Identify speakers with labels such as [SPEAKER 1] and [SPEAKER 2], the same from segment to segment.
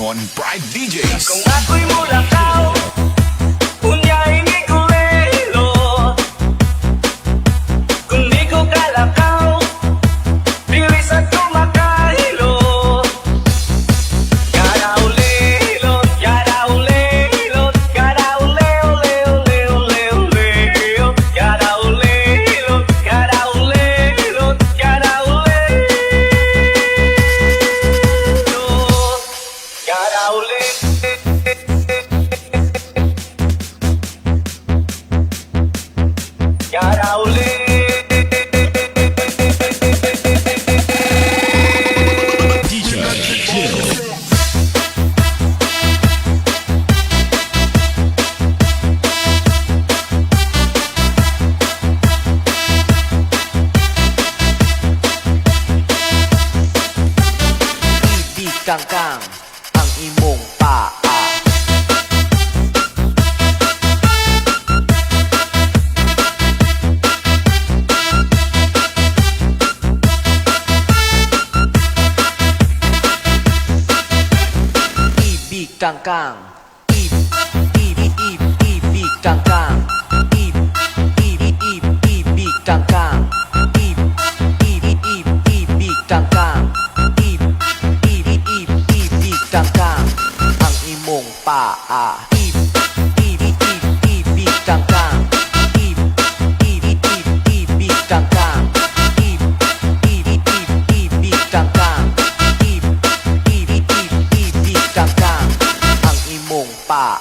[SPEAKER 1] on Pride DJs.
[SPEAKER 2] Kung ako'y mulakaw, unya'y may kulelo. Kung di ko kalakaw, bilis at kumakahilo. Karaulilot, karaulilot, karaule-ule-ule-ule-ule. Karaulilot, karaulilot,
[SPEAKER 1] DJ Jill.
[SPEAKER 3] Kangkang ang imong paa. Ibig kangkang, ibig kangkang, ibig kangkang, ibig kangkang, ibig kangkang ang imong paa. Ibig kangkang, ibig kangkang, ibig kangkang, ibig kangkang ang imong paa.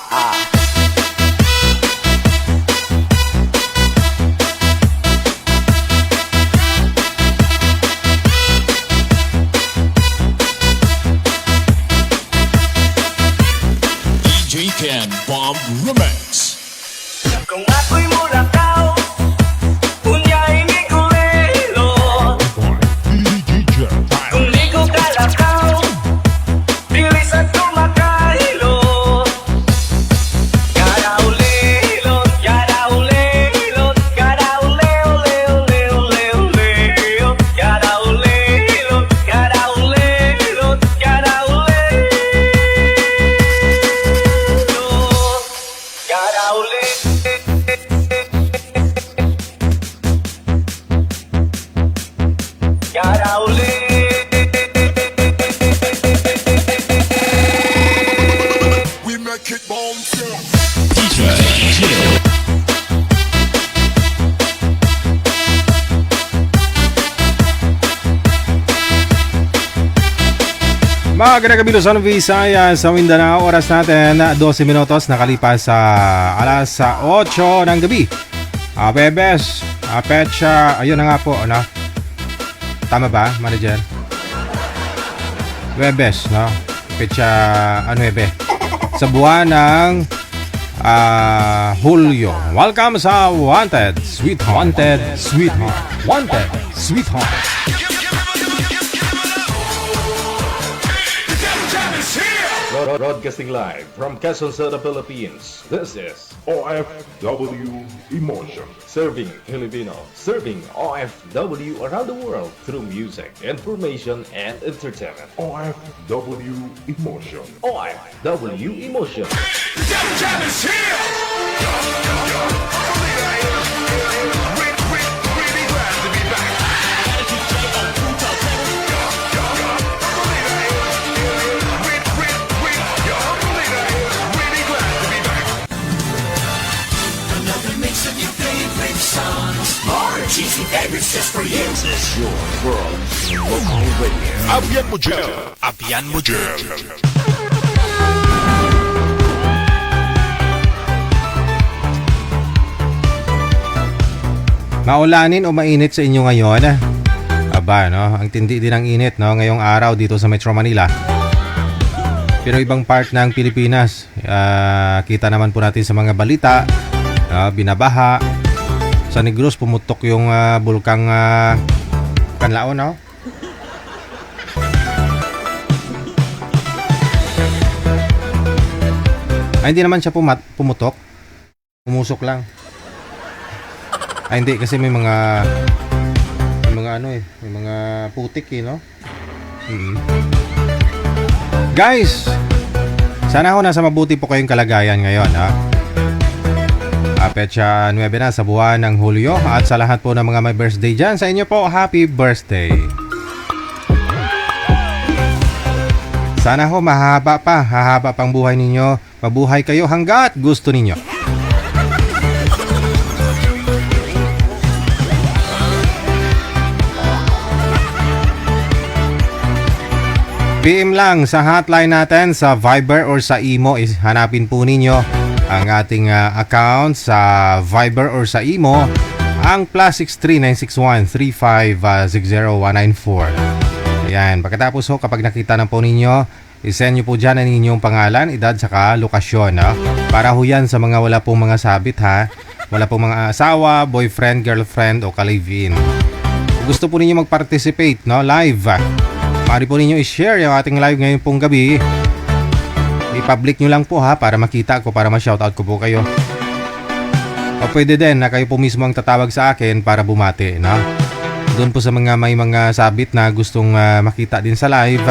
[SPEAKER 1] DJ Ken Bomb Remix.
[SPEAKER 2] kung ako'y mulakaw, unya'y may kulelo. Kung di ko kalakaw, bilis at kumakahilo. Karaulilot, karaulilot, karaule-ule-ule-ule-ule. Karaulilot, karaulilot,
[SPEAKER 1] We make it bomb. DJ Jill.
[SPEAKER 4] Magandang gabi Luzon, Visayas, sa Mindanao. Oras natin 12 minutos nakalipas sa alas 8 ng gabi. Bebes, petsa, ayun na nga po, ano? Tama ba, manager? Bebes, no? Petsa, 9 sa buwan ng Hulyo. Welcome sa Wanted, Sweetheart. Wanted, Sweetheart. Wanted, Sweetheart.
[SPEAKER 5] Broadcasting live from Quezon City, Philippines. This is
[SPEAKER 6] OFW Emotion.
[SPEAKER 5] Serving Filipino, serving OFW around the world through music, information, and entertainment.
[SPEAKER 6] OFW Emotion.
[SPEAKER 5] OFW Emotion.
[SPEAKER 1] Abian mo Jill. Abian mo Jill.
[SPEAKER 4] Maulanin o mainit sa inyo ngayon? Aba, no? Ang tindi din ng init, no? Ngayong araw dito sa Metro Manila. Pero ibang part ng Pilipinas, kita naman po natin sa mga balita, binabaha. Sa Negros, pumutok yung bulkang Kanlaon, no? Ay, hindi naman siya pumutok. Pumusok lang. Ay, hindi. Kasi may mga putik, no? Guys, Sana ho nasa mabuti po kayong kalagayan ngayon, ha? Petsa 9 na sa buwan ng Hulyo. At sa lahat po ng mga may birthday dyan, sa inyo po, happy birthday. Sana ho mahaba pa, hahaba pang buhay ninyo. Mabuhay kayo hanggat gusto ninyo. PM lang sa hotline natin sa Viber or sa Imo, hanapin po ninyo ang ating account sa Viber or sa Imo, ang +63 961 3560194. Ayan, pagkatapos ho, kapag nakita na po ninyo, isend nyo po dyan ang inyong pangalan, edad, saka lokasyon. No? Para ho yan sa mga wala pong mga sabit, ha? Wala pong mga asawa, boyfriend, girlfriend o ka-live-in. Kung gusto po ninyo mag-participate, no? Live, maaari po ninyo i-share yung ating live ngayon pong gabi. I-public nyo lang po, ha, para makita ko, para ma-shoutout ko po kayo. O pwede din na kayo po mismo ang tatawag sa akin para bumati, no? Doon po sa mga may mga sabit na gustong makita din sa live,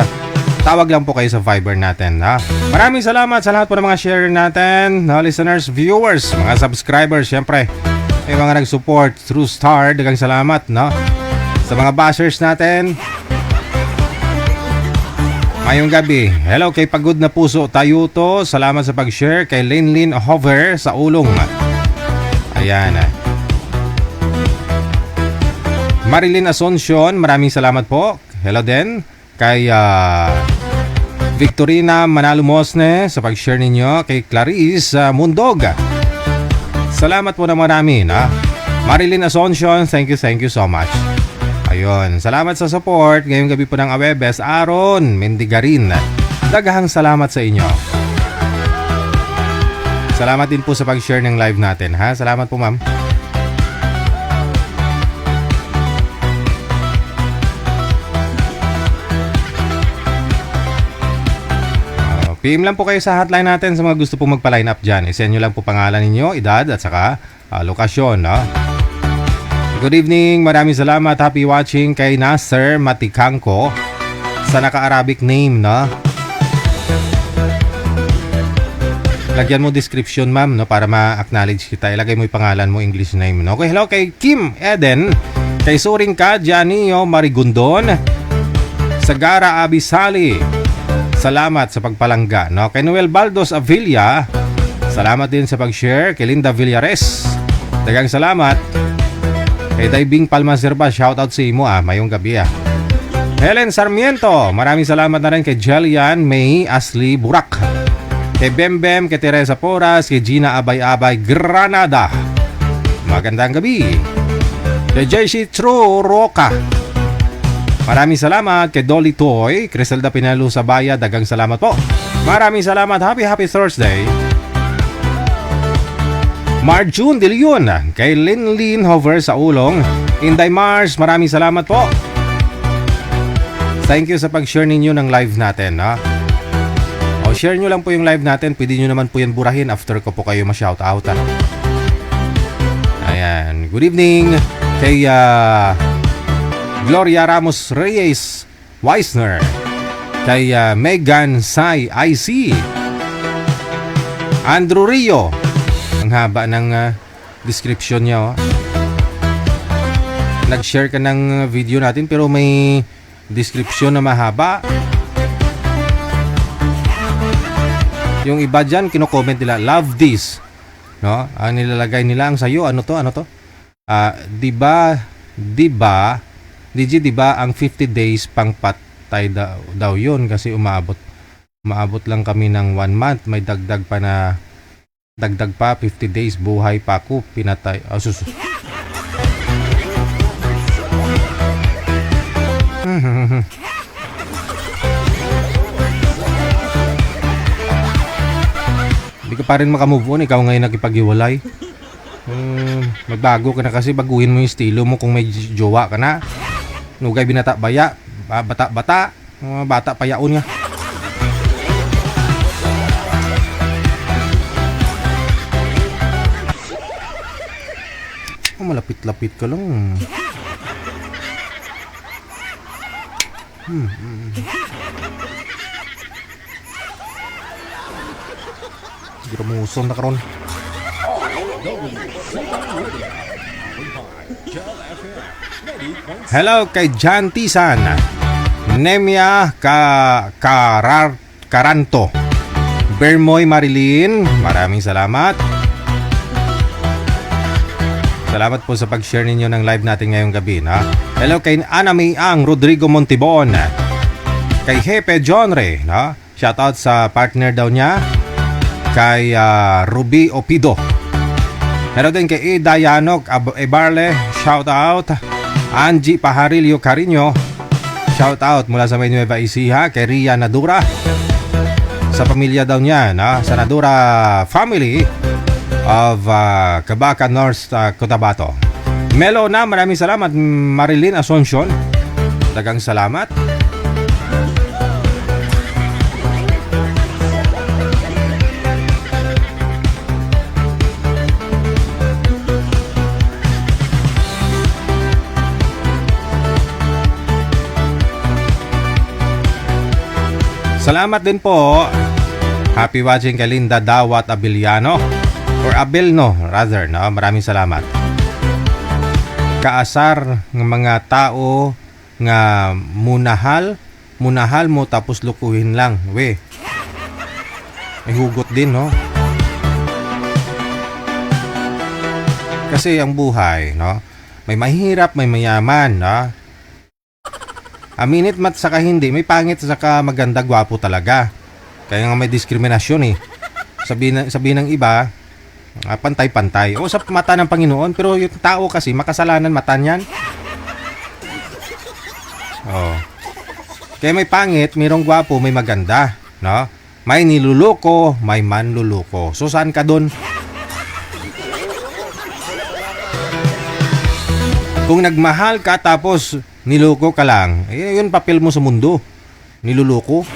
[SPEAKER 4] tawag lang po kayo sa Viber natin, ha? Maraming salamat sa lahat po ng mga share natin, no? Listeners, viewers, mga subscribers, syempre may mga nag-support through Star, dagang salamat, no? Sa mga bashers natin, ngayong gabi, hello kay Pagod na Puso Tayuto, salamat sa pag-share. Kay Linlin Hover sa Ulong, ayan. Marilyn Asuncion, maraming salamat po. Hello din. Kay Victorina Manalo Mosne sa pag-share ninyo. Kay Clarice Mundog, salamat po na marami, na Marilyn Asuncion, thank you so much. Ayun, salamat sa support. Ngayong gabi po ng Awebes, Aaron Mendigarin, daghang salamat sa inyo. Salamat din po sa pag-share ng live natin, ha? Salamat po, ma'am. PM lang po kayo sa hotline natin sa mga gusto pong magpa-line up dyan. I-send nyo lang po pangalan ninyo, edad at saka lokasyon, no? Good evening, maraming salamat. Happy watching kay Nasser Matikangko sa naka-Arabic name, no? Lagyan mo description, ma'am, no, para ma-acknowledge kita. Ilagay mo yung pangalan mo, English name, no? Okay, hello kay Kim Eden, kay Suring Ka, Janio Marigundon, Sagara Abisali, salamat sa pagpalangga, no? Kay Noel Baldos Avilla, salamat din sa pag-share. Kay Linda Villares, dagang salamat. Kay Daibing Palmaserba, shoutout sa imo, mayong gabi, Helen Sarmiento, maraming salamat na rin kay Jelian May Asli Burak. Kay Bembem, kay Teresa Poras, kay Gina Abay-Abay Granada, magandang gabi. Kay JC True Roca, maraming salamat. Kay Dolly Toy, Criselda Pinalo Sabaya, dagang salamat po. Maraming salamat. Happy Thursday. Marjun De Leon, kay Linlin Hover sa Ulong, Inday Mars, maraming salamat po. Thank you sa pag-share ninyo ng live natin, ha? O share nyo lang po yung live natin, pwede nyo naman po yan burahin after ko po kayo ma-shoutout, ha? Ayan, good evening kay Gloria Ramos Reyes Weisner, kay Megan Sai IC, Andrew Rio. Ang haba ng description niya, Nag-share ka ng video natin pero may description na mahaba. Yung iba dyan, kino-comment nila, love this, no? Ang nilalagay nila ang sayo, ano to? Diba ang 50 days pang patay daw yun kasi umaabot lang kami ng 1 month, may dagdag pa 50 days, buhay pa ako, pinatay. Hindi ka pa rin makamove on, ikaw ngayon nakipag-iwalay. Magbago ka na kasi, baguhin mo yung estilo mo kung may jowa ka na. Nugay binata baya, bata payaon nga. Malapit-lapit ka lang. Siguro muson na karon. Hello kay Jan Tisan. Nemia Karanto. Bermoy Marilyn, maraming salamat. Salamat po sa pag-share ninyo ng live natin ngayong gabi. Ha? Hello kay Ana May Ang Rodrigo Montibon. Kay Hepe Jonre. No? Shoutout sa partner daw niya. Kay Ruby Opido. Meron din kay Ida Yanok Ebarle. Shoutout. Angie Pajarillo Carino. Shoutout mula sa May Nueva Ecija. Kay Ria Nadura. Sa pamilya daw niya. No? Sa Nadura family of Cabaca North, Cotabato. Melo na, maraming salamat. Marilyn Asuncion, dagang salamat. Salamat din po. Happy watching kay Linda Dawat Abiliano. Or Abelno, rather, no? Maraming salamat. Kaasar ng mga tao nga munahal mo tapos lukuhin lang. We, may hugot din, no? Kasi ang buhay, no? May mahirap, may mayaman, no? Aminit mat saka hindi, may pangit saka maganda, gwapo talaga. Kaya nga may diskriminasyon eh. Sabi ng iba, pantay-pantay. O sa mata ng Panginoon, pero yung tao kasi makasalanan mata niyan. Oh. Kaya may pangit, mayroong gwapo, may maganda, no? May niluluko, may manluluko. So saan ka doon? Kung nagmahal ka tapos niluko ka lang, yun papel mo sa mundo. Niluluko.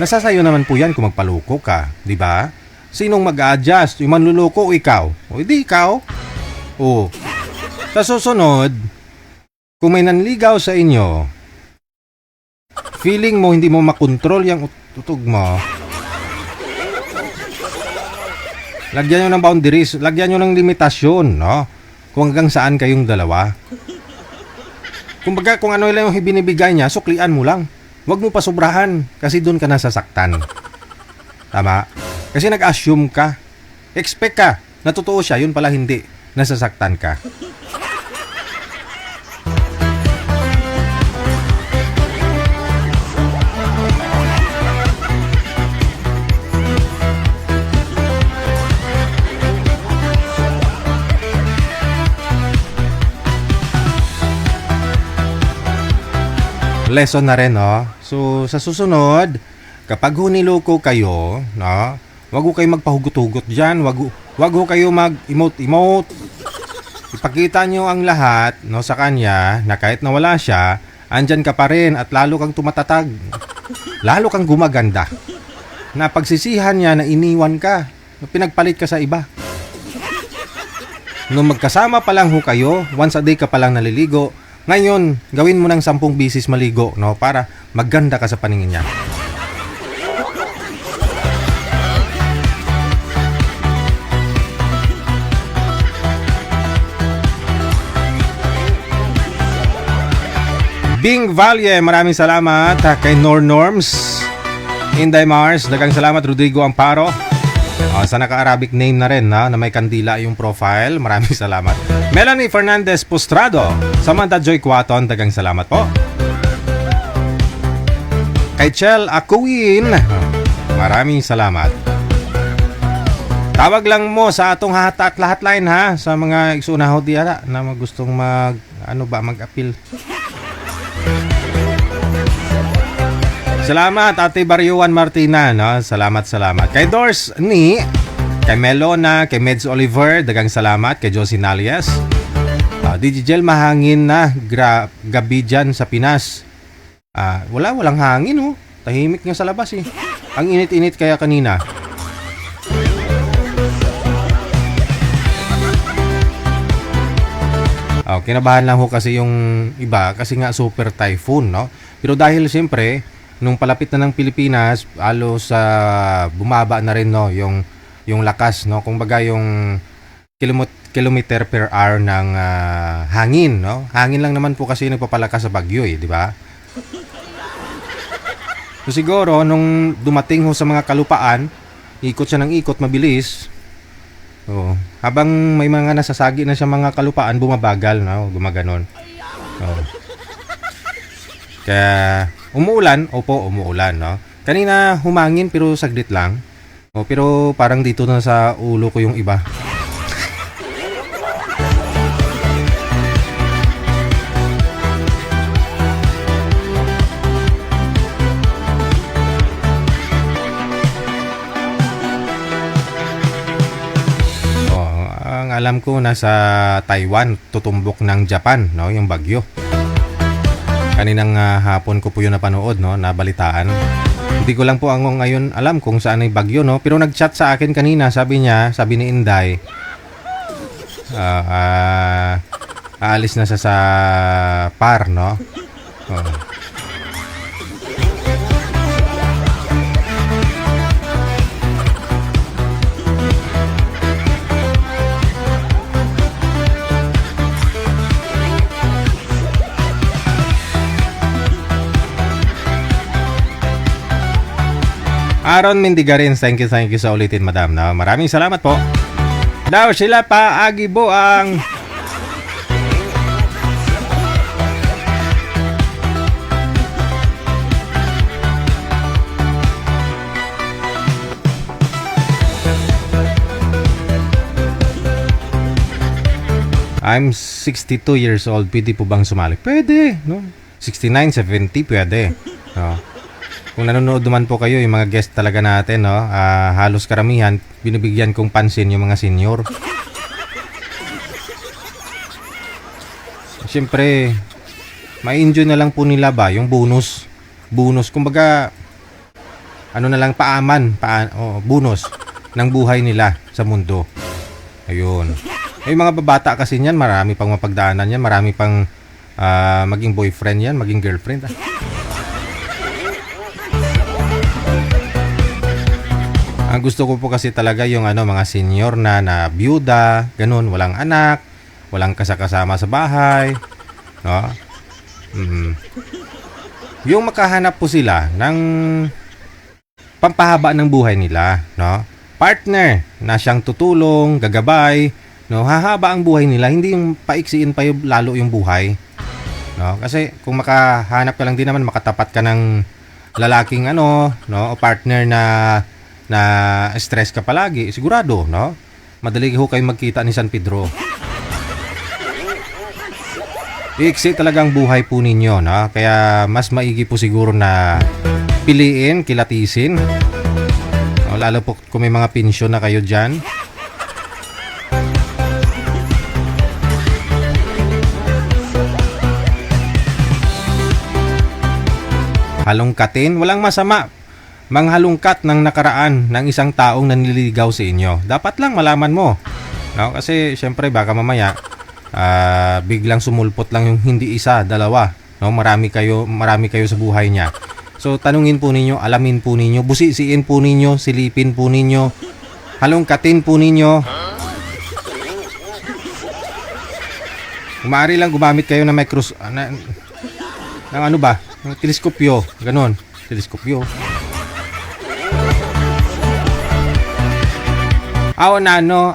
[SPEAKER 4] Nasasayo naman po yan kung magpaluko ka, di ba? Sinong mag-a-adjust? Yung manluluko o ikaw? O hindi ikaw. O, sa susunod, kung may nanligaw sa inyo, feeling mo hindi mo makontrol yung tutog mo, lagyan nyo ng boundaries, lagyan nyo ng limitasyon, no? Kung hanggang saan kayong dalawa. Kumbaga, kung ano lang yung binibigay niya, suklian mo lang. Huwag mo pa sobrahan kasi doon ka nasasaktan. Tama? Kasi nag-assume ka. Expect ka na totoo siya, yun pala hindi. Nasasaktan ka. Lesson na rin, no? So, sa susunod, kapag huniloko kayo, no? Wag ho kayo magpahugot-hugot dyan. Wag ho kayo mag-emote-emote. Ipakita nyo ang lahat, no, sa kanya na kahit nawala siya, andyan ka pa rin at lalo kang tumatatag. Lalo kang gumaganda. Na pagsisihan niya na iniwan ka, na pinagpalit ka sa iba. Nung magkasama pa lang ho kayo, once a day ka pa lang naliligo, ngayon, gawin mo ng 10 bisis maligo, no, para maganda ka sa paningin niya. Bing Valle, maraming salamat. Kay Norms, Inday Mars, dagang salamat. Rodrigo Amparo, sa naka-Arabic name na rin, na may kandila yung profile, maraming salamat. Melanie Fernandez Postrado, Samantha Joy Quaton, dagang salamat po. Kay Chel Akuin, maraming salamat. Tawag lang mo sa atong hata at lahat line, ha, sa mga igsunaho diya na gustong mag-appeal. Salamat Ate Baryuan Martina, no? Salamat. Kay Dors ni, kay Melona, kay Meds Oliver, dagang salamat. Kay Josie Nalias, Digigel, mahangin na gabi dyan sa Pinas. Walang hangin, oh. Tahimik nga sa labas, eh. Ang init-init kaya kanina. Kinabahan lang ho kasi yung iba kasi nga super typhoon, no? Pero dahil siyempre nung palapit na ng Pilipinas, halos bumaba na rin, no, yung lakas, no. Kumbaga yung kilometer per hour ng hangin, no. Hangin lang naman po kasi nagpapalakas sa bagyo, di ba? So siguro nung dumating ho sa mga kalupaan, ikot siya ng ikot mabilis. Oh, habang may mga nasasagi na siya mga kalupaan, bumabagal, no, gumaganon. Oh. Kaya umuulan, opo, umuulan, no. Kanina humangin pero saglit lang. Oh, pero parang dito na sa ulo ko yung iba. Ang alam ko nasa Taiwan, tutumbok ng Japan, no, yung bagyo. Kaninang hapon ko po yun napanood, no, nabalitaan. Hindi ko lang po ngayon alam kung saan ay bagyo, no, pero nag-chat sa akin kanina, sabi ni Inday, aalis na sa Par, no. Oh. Aaron Mendigarin, thank you sa ulitin, madam. No? Maraming salamat po. Daw sila pa agibo ang I'm 62 years old. Pwede po bang sumali? Pwede, no? 69, 70, pwede. No? Kung nanonood naman po kayo, yung mga guest talaga natin, no, halos karamihan, binibigyan kong pansin yung mga senior. Siyempre, ma-enjoy na lang po nila ba yung bonus. Kumbaga, ano na lang, bonus ng buhay nila sa mundo. Ayun. Yung mga babata kasi niyan, marami pang mapagdaanan yan, marami pang maging boyfriend yan, maging girlfriend. Ang gusto ko po kasi talaga yung mga senior na byuda, ganun, walang anak, walang kasama sa bahay, no? Yung makahanap po sila ng pampahaba ng buhay nila, no? Partner na siyang tutulong, gagabay, no? Hahaba ang buhay nila, hindi yung paiksiin pa lalo yung buhay, no? Kasi kung makahanap ka lang din naman, makatapat ka ng lalaking no, o partner na stress ka palagi, sigurado, no? Madali ho kayo magkita ni San Pedro. Iiksi talaga ang buhay po ninyo, no? Kaya mas maigi po siguro na piliin, kilatisin. O, lalo po kung may mga pensyon na kayo dyan. Halongkatin, walang masama. Manghalungkat ng nakaraan ng isang taong nanliligaw sa inyo. Dapat lang malaman mo. No? Kasi syempre baka mamaya biglang sumulpot lang yung hindi isa, dalawa. No? Marami kayo sa buhay niya. So tanungin po ninyo, alamin po ninyo, busisiin po ninyo, silipin po ninyo, halongkatin po ninyo. Maaari lang gumamit kayo ng ng ano ba? Ng teleskopyo, ganon. Teleskopyo. Awan na no.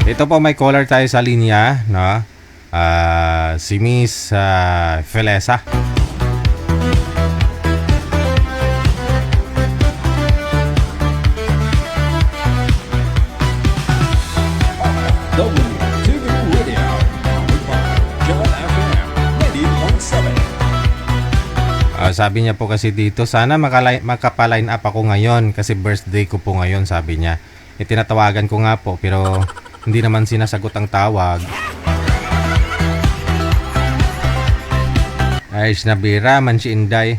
[SPEAKER 4] Ito po, may caller tayo sa linya, no? Si Miss Felesa.
[SPEAKER 1] WTV Radio, John FM 90.7.
[SPEAKER 4] Sabi niya po kasi dito, sana makapaline up ako ngayon kasi birthday ko po ngayon, sabi niya. Tinatawagan ko nga po pero hindi naman sinasagot ang tawag. Ayos na bira, man si Inday.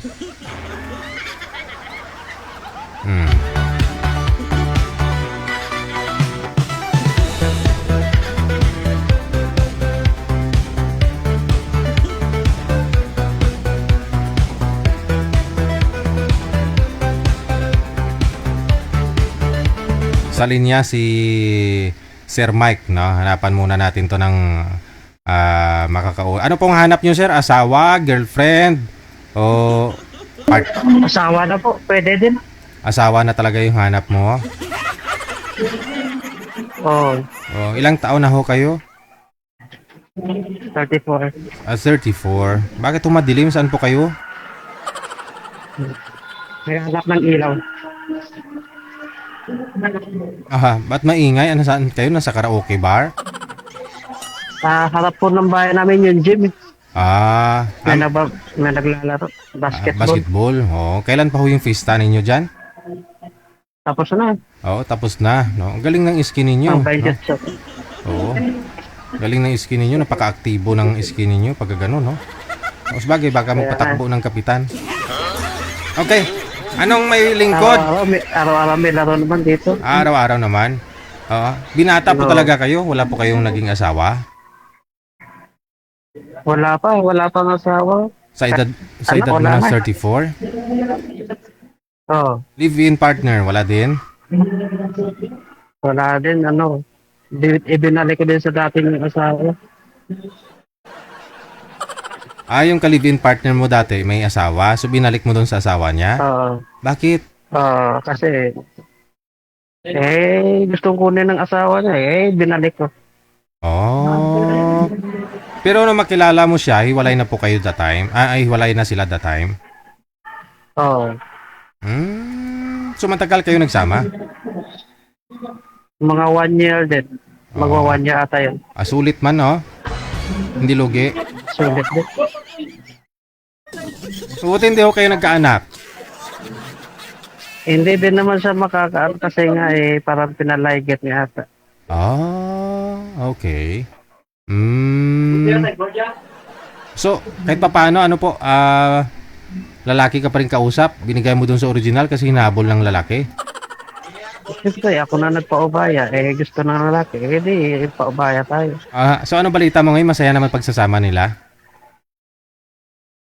[SPEAKER 4] Sa linya si Sir Mike, no? Hanapan muna natin to ng Ano pong hanap nyo, sir? Asawa, girlfriend, o
[SPEAKER 7] Asawa na po, pwede din.
[SPEAKER 4] asawa na talaga yung hanap mo?
[SPEAKER 7] Oh,
[SPEAKER 4] O, ilang taon na ho kayo?
[SPEAKER 7] 34.
[SPEAKER 4] 34. Bakit madilim? Saan po kayo?
[SPEAKER 7] May hanap ng ilaw.
[SPEAKER 4] Aha, ba't maingay? Ano, saan kayo? Nasa karaoke bar?
[SPEAKER 7] Sa harap po ng bahay namin yung gym.
[SPEAKER 4] May
[SPEAKER 7] May naglalaro. Basketball.
[SPEAKER 4] basketball. Oh, kailan pa ho yung fiesta ninyo dyan?
[SPEAKER 7] Tapos na.
[SPEAKER 4] Oo, tapos na. No? Ang galing ng skin ninyo.
[SPEAKER 7] Ang
[SPEAKER 4] No?
[SPEAKER 7] budget shot.
[SPEAKER 4] Oo. Galing ng skin ninyo. Napaka-aktibo ng skin ninyo pag gano'n, no? O, sabagay, baka magpatakbo ng kapitan. Okay. Anong may lingkod?
[SPEAKER 7] Araw-araw may laro naman dito.
[SPEAKER 4] Araw-araw naman. Oo. Binata po
[SPEAKER 7] Oo.
[SPEAKER 4] talaga kayo? Wala po kayong naging asawa?
[SPEAKER 7] Wala pa ng asawa.
[SPEAKER 4] Sa edad mo
[SPEAKER 7] wala
[SPEAKER 4] ng
[SPEAKER 7] na.
[SPEAKER 4] 34?
[SPEAKER 7] Oh,
[SPEAKER 4] Live-in partner, wala din?
[SPEAKER 7] wala din, ibinalik ko din sa dating asawa.
[SPEAKER 4] Yung ka-live-in partner mo dati, may asawa, so binalik mo doon sa asawa niya? Bakit?
[SPEAKER 7] Kasi, gustong kunin ng asawa niya, binalik ko.
[SPEAKER 4] Oh. Pero nung makilala mo siya, hiwalay na po kayo that time? Hiwalay na sila that time?
[SPEAKER 7] Oo.
[SPEAKER 4] So matagal kayo nagsama?
[SPEAKER 7] Mga 1 year din. Magwa 1 year ata yun.
[SPEAKER 4] Sulit man, no? Hindi lugi.
[SPEAKER 7] Sulit din.
[SPEAKER 4] Buti hindi ho kayo nagkaanak.
[SPEAKER 7] Hindi din naman siya makakaano kasi nga parang pinalayget niya ata.
[SPEAKER 4] Okay. So, kahit pa paano, ano po, lalaki ka pa rin kausap? Binigay mo dun sa original kasi hinabol ng lalaki?
[SPEAKER 7] Siyempre, ako na nagpaubaya. Gusto ng lalaki. Di, paubaya tayo.
[SPEAKER 4] So, ano balita mo ngayon? Masaya naman pagsasama nila?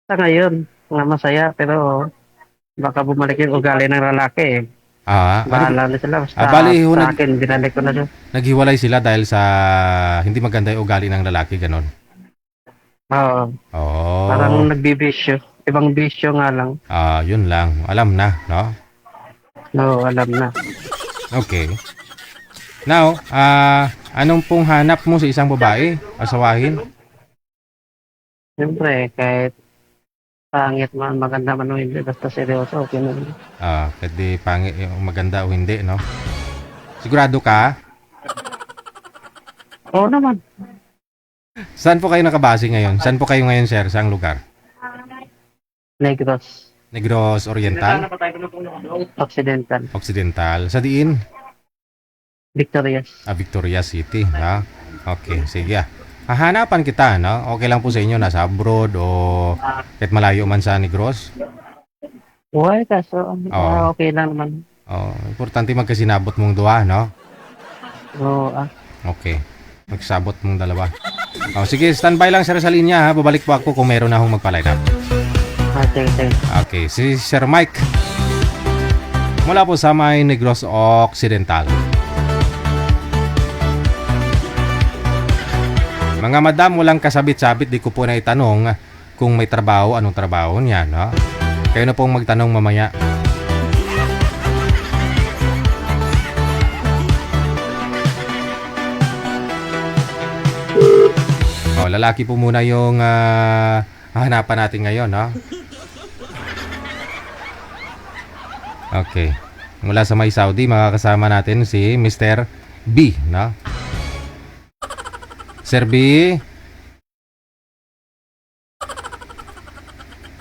[SPEAKER 7] Sa ngayon, nga masaya, pero baka bumalik yung ugali ng lalaki. Bahala na sila.
[SPEAKER 4] bali,
[SPEAKER 7] sa akin, binalik ko na siya.
[SPEAKER 4] Naghiwalay sila dahil sa hindi maganda yung ugali ng lalaki, ganon?
[SPEAKER 7] Oo. Parang nagbibisyo. Ibang bisyo nga lang.
[SPEAKER 4] Yun lang. Alam na, no?
[SPEAKER 7] No, alam na.
[SPEAKER 4] Okay. Now, anong pong hanap mo sa isang babae? Asawahin?
[SPEAKER 7] Siyempre, kahit pangit man, maganda man o hindi, basta seryoso, okay na.
[SPEAKER 4] Pwede pangit yung maganda o hindi, no? Sigurado ka?
[SPEAKER 7] Oo naman.
[SPEAKER 4] Saan po kayo nakabase ngayon? Saan po kayo ngayon, sir? Saang lugar?
[SPEAKER 7] Negros.
[SPEAKER 4] Negros Oriental?
[SPEAKER 7] Occidental.
[SPEAKER 4] Occidental. Sa diin?
[SPEAKER 7] Victorious.
[SPEAKER 4] Victoria City. Okay, sige. Hahanapan kita, no? Okay lang po sa inyo, nasa abroad o kahit malayo man sa Negros?
[SPEAKER 7] Uy, kaso, okay lang naman.
[SPEAKER 4] Importante magkasinabot mong dua, no?
[SPEAKER 7] Oo,
[SPEAKER 4] Okay. Magsabot mong dalawa. Sige, standby lang sir sa linya, ha? Babalik po ako kung meron na akong magpa-line up.
[SPEAKER 7] Okay.
[SPEAKER 4] Okay, si Sir Mike. Mula po sa may Negros Occidental. Mga madam, walang kasabit-sabit, di ko po na itanong kung may trabaho, anong trabaho niya, no? Kayo na pong magtanong mamaya. Lalaki po muna yung hahanapan natin ngayon, no? Okay. Mula sa may Saudi, makakasama natin si Mr. B, no? Sir B.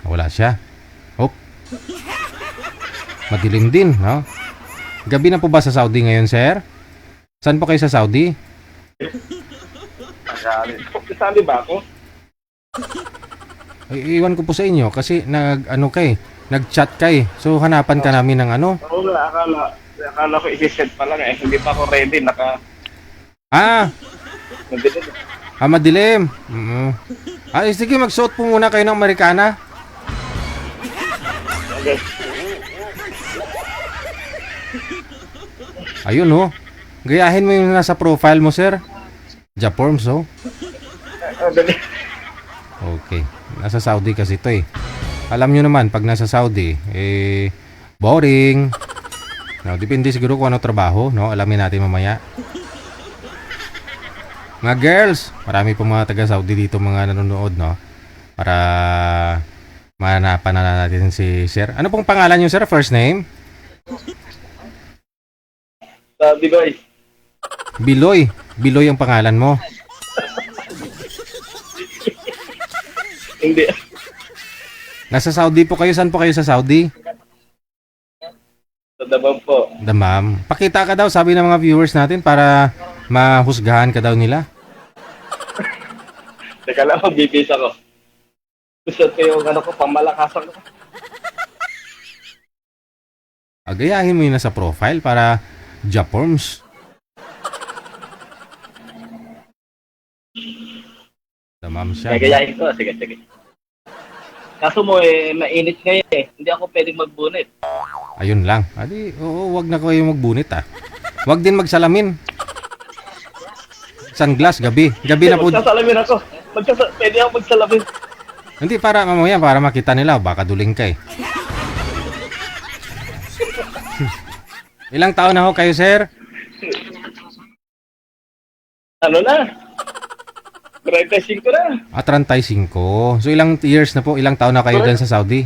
[SPEAKER 4] Wala siya. Madilim din, no? Gabi na po ba sa Saudi ngayon, sir? Saan po kayo sa Saudi?
[SPEAKER 5] Kasali ba ako?
[SPEAKER 4] Iwan ko po sa inyo kasi nag-chat kay. So hanapan ka namin ng ano.
[SPEAKER 8] Oo nga, akala ko i-set pa lang eh. Hindi pa ako ready,
[SPEAKER 4] Ah,
[SPEAKER 8] nandito.
[SPEAKER 4] madilim. Sige, magsuot po muna kayo ng Amerikana.
[SPEAKER 8] Okay.
[SPEAKER 4] Ayun oh. Gayahin mo yung nasa profile mo, sir. Japorms, oh.
[SPEAKER 8] Dali.
[SPEAKER 4] Okay. Nasa Saudi kasi ito eh. Alam nyo naman, pag nasa Saudi, boring. No, depende siguro kung ano trabaho, no? Alamin natin mamaya. Mga girls, marami pong mga taga-Saudi dito mga nanonood, no? Para mahanapan na natin si sir. Ano pong pangalan nyo, sir? First name?
[SPEAKER 8] Bigoy.
[SPEAKER 4] Biloy. Biloy ang pangalan mo.
[SPEAKER 8] Hindi.
[SPEAKER 4] Nasa Saudi po kayo. Saan po kayo sa Saudi?
[SPEAKER 8] Sa Davao po.
[SPEAKER 4] Damam. Pakita ka daw, sabi ng mga viewers natin, para mahusgahan ka daw nila.
[SPEAKER 8] Teka lang, bibisa ko. Gusto ko yung pangmalakasan ko.
[SPEAKER 4] Agayahin mo yun na sa profile para Japorms. Damam siya.
[SPEAKER 8] Nagayahin ko, sige. Kaso mo mainit ngayon eh. Hindi ako pwedeng magbunit.
[SPEAKER 4] Ayun lang. Oo, wag na kayo magbunit ah. Wag din magsalamin. Sunglass, gabi. Gabi na po.
[SPEAKER 8] Magsasalamin ako. Pwede ako magsalamin.
[SPEAKER 4] Hindi, para mamaya, para makita nila. Baka duling ka eh. Ilang taon na ho kayo, sir?
[SPEAKER 8] Ano na? 35 na.
[SPEAKER 4] 35. So, ilang years na po? Ilang taon na kayo dyan sa Saudi?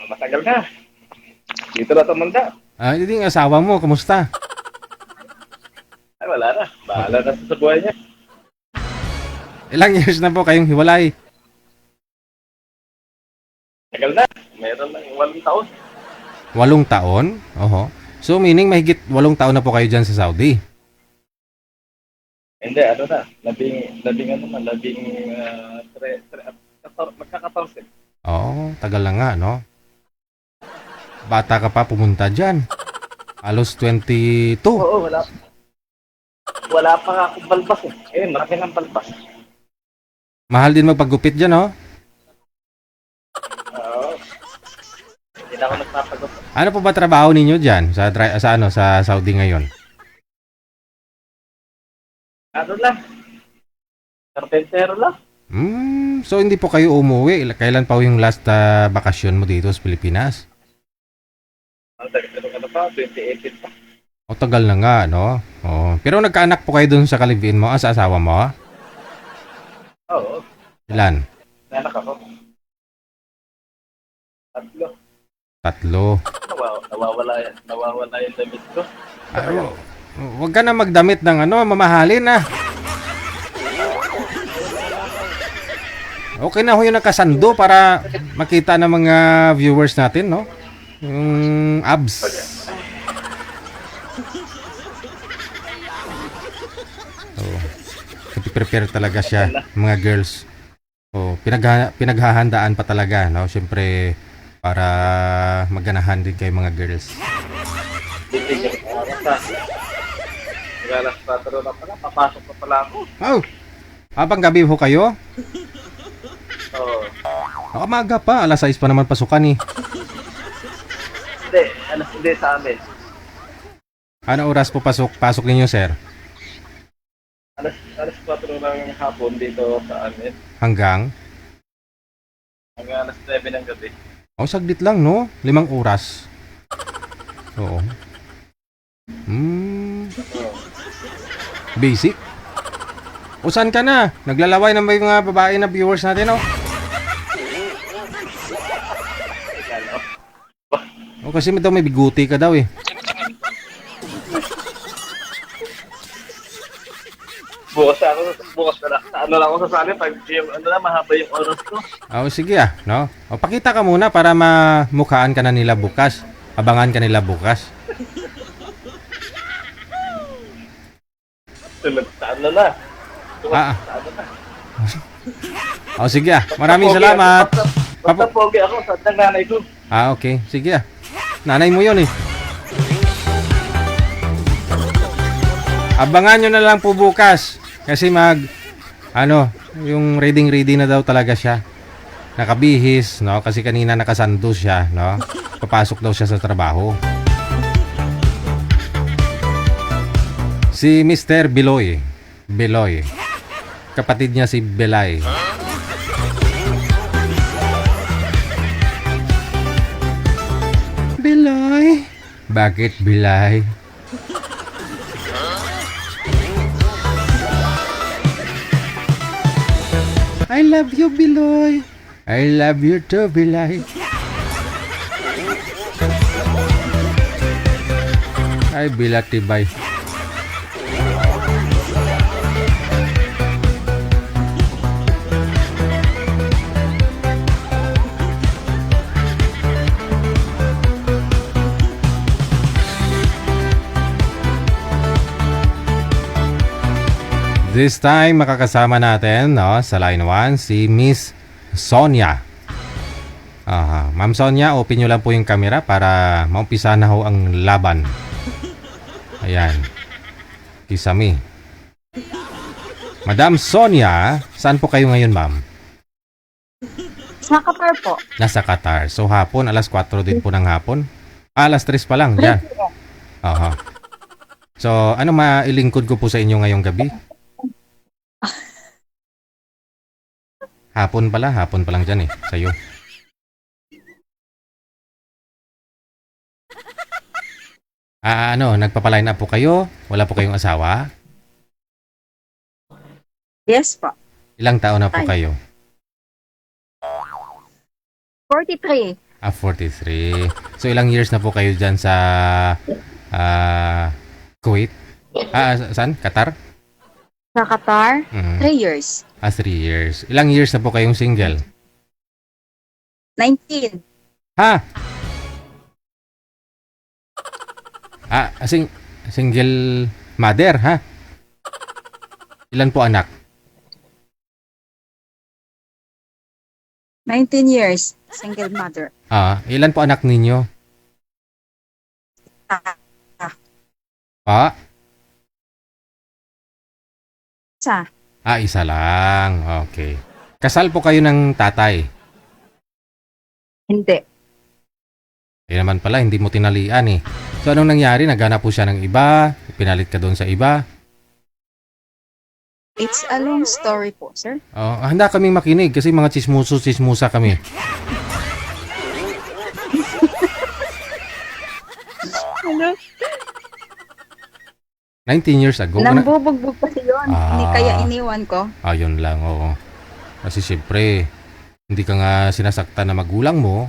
[SPEAKER 8] Matagal na. Dito na tumanda.
[SPEAKER 4] Hindi yung asawa mo. Kamusta?
[SPEAKER 8] Ay, wala na. Bahala na sa buhay niya.
[SPEAKER 4] Ilang years na po kayong hiwalay?
[SPEAKER 8] Tagal na. Meron lang 8 taon.
[SPEAKER 4] 8 taon? Oho. So, meaning mahigit 8 taon na po kayo dyan sa Saudi?
[SPEAKER 8] Hindi, ano na. Magkakatorse.
[SPEAKER 4] Oo, tagal na nga, no? Bata ka pa pumunta dyan. Halos 22.
[SPEAKER 8] Oo, wala. Wala pa nga akong balbas eh. Marami ng balbas.
[SPEAKER 4] Mahal din magpagupit dyan, no?
[SPEAKER 8] Oo. Hindi na ako nagpapagot.
[SPEAKER 4] Ano po ba trabaho ninyo dyan sa Saudi ngayon?
[SPEAKER 8] Ano lang? Carpentero lang.
[SPEAKER 4] So hindi po kayo umuwi. Kailan pa yung last bakasyon mo dito sa Pilipinas?
[SPEAKER 8] Ang tagal pa, 2018 pa.
[SPEAKER 4] O tagal na nga, no? Oh. Pero nagkaanak po kayo dun sa kalibin mo, sa asawa mo?
[SPEAKER 8] Oo.
[SPEAKER 4] Ilan?
[SPEAKER 8] Nanak ako. 3.
[SPEAKER 4] 3.
[SPEAKER 8] Nawawala yung damit ko.
[SPEAKER 4] Huwag ka na magdamit ng mamahalin na. Okay na ho yung nakasando para makita ng mga viewers natin, no? Yung abs. Prepare talaga siya, mga girls. Pinaghahandaan pa talaga, no? Siyempre, para maganahan din kayo mga girls.
[SPEAKER 8] Alas 4 na pala, papasok pa pala ako.
[SPEAKER 4] Oh! Habang gabi ho kayo?
[SPEAKER 8] Oo.
[SPEAKER 4] Maga pa, alas 6 pa naman pasukan eh.
[SPEAKER 8] Hindi sa amin.
[SPEAKER 4] Ano oras po pasok ninyo, sir?
[SPEAKER 8] Alas 4 ng hapon dito sa amin.
[SPEAKER 4] Hanggang
[SPEAKER 8] Alas 9 ng gabi.
[SPEAKER 4] saglit lang, no? 5 oras. Oo. Basic. O saan ka na? Naglalaway na ba yung mga babae na viewers natin, no? O kasi daw may biguti ka daw eh.
[SPEAKER 8] Bukas na lang. Ano lang ako sasali pag yung mahaba yung oras ko.
[SPEAKER 4] Sige no? O pakita ka muna para mamukhaan ka na nila bukas. Abangan ka nila bukas.
[SPEAKER 8] Tulad sa ano na.
[SPEAKER 4] Ah.
[SPEAKER 8] Sa ano na.
[SPEAKER 4] O sige maraming salamat.
[SPEAKER 8] Basta pogi ako sa nanay ko.
[SPEAKER 4] Okay. Sige nanay mo yun eh. Abangan nyo na lang po bukas. Kasi yung ready na daw talaga siya. Nakabihis, no? Kasi kanina nakasando siya, no? Papasok daw siya sa trabaho. Si Mr. Biloy. Kapatid niya si Belay. Biloy? Bakit Bilay? I love you, Biloy. I love you too, Bilay. Ay, Bilatibay. This time, makakasama natin sa line 1 si Miss Sonia. Ma'am Sonia, open nyo lang po yung camera para maumpisa na ho ang laban. Ayan. Kisame. Madam Sonia, saan po kayo ngayon, ma'am?
[SPEAKER 9] Sa Qatar po.
[SPEAKER 4] Nasa Qatar. So, hapon, alas 4 din po ng hapon? Alas 3 pa lang, dyan. So, ano mailingkod ko po sa inyo ngayong gabi? Hapon pa lang dyan sa'yo. Nagpapaline up po kayo? Wala po kayong asawa?
[SPEAKER 9] Yes po.
[SPEAKER 4] Ilang taon na po kayo?
[SPEAKER 9] 43.
[SPEAKER 4] 43. So, ilang years na po kayo dyan sa Kuwait? Saan? Qatar?
[SPEAKER 9] Sa Qatar, 3 years.
[SPEAKER 4] 3 years. Ilang years na po kayong single?
[SPEAKER 9] 19.
[SPEAKER 4] Ha? Single mother, ha? Ilan po anak?
[SPEAKER 9] 19 years. Single mother.
[SPEAKER 4] Ilan po anak ninyo?
[SPEAKER 9] Sa?
[SPEAKER 4] Isa lang. Okay. Kasal po kayo ng tatay?
[SPEAKER 9] Hindi.
[SPEAKER 4] Naman pala, hindi mo tinalian So, anong nangyari? Naghanap po siya ng iba? Pinalit ka doon sa iba?
[SPEAKER 9] It's a long story po, sir.
[SPEAKER 4] Handa kaming makinig kasi mga chismusa kami.
[SPEAKER 9] Ano?
[SPEAKER 4] 19 years ago.
[SPEAKER 9] Nambubugbog kasi yun. Hindi kaya iniwan ko.
[SPEAKER 4] Yun lang, oo. Kasi siyempre, hindi ka nga sinasaktan na magulang mo.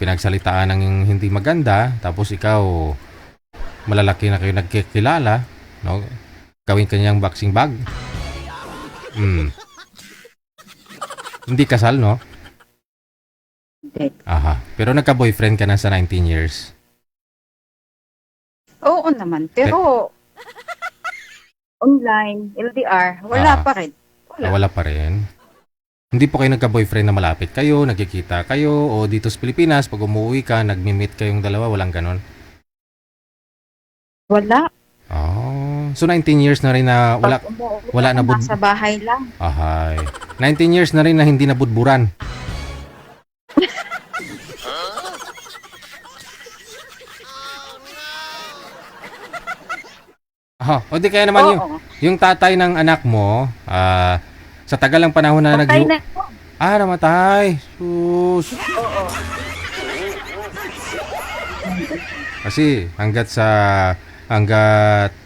[SPEAKER 4] Pinagsalitaan ng hindi maganda. Tapos ikaw, malalaki na kayo nagkikilala. No? Gawin kanyang boxing bag. Hindi kasal, no?
[SPEAKER 9] Hindi.
[SPEAKER 4] Pero nagka-boyfriend ka na sa 19 years.
[SPEAKER 9] Oo naman. Pero, online, LDR, wala pa rin.
[SPEAKER 4] Wala pa rin. Hindi po kayo nagka-boyfriend na malapit kayo, nagkikita kayo, o dito sa Pilipinas, pag umuwi ka, nagmi-meet kayong dalawa, walang ganon?
[SPEAKER 9] Wala.
[SPEAKER 4] So 19 years na rin na wala na
[SPEAKER 9] Sa bahay lang.
[SPEAKER 4] 19 years na rin na hindi nabudburan. O di kaya naman yung tatay ng anak mo, sa tagal ng panahon na namatay. Sus. Kasi hanggat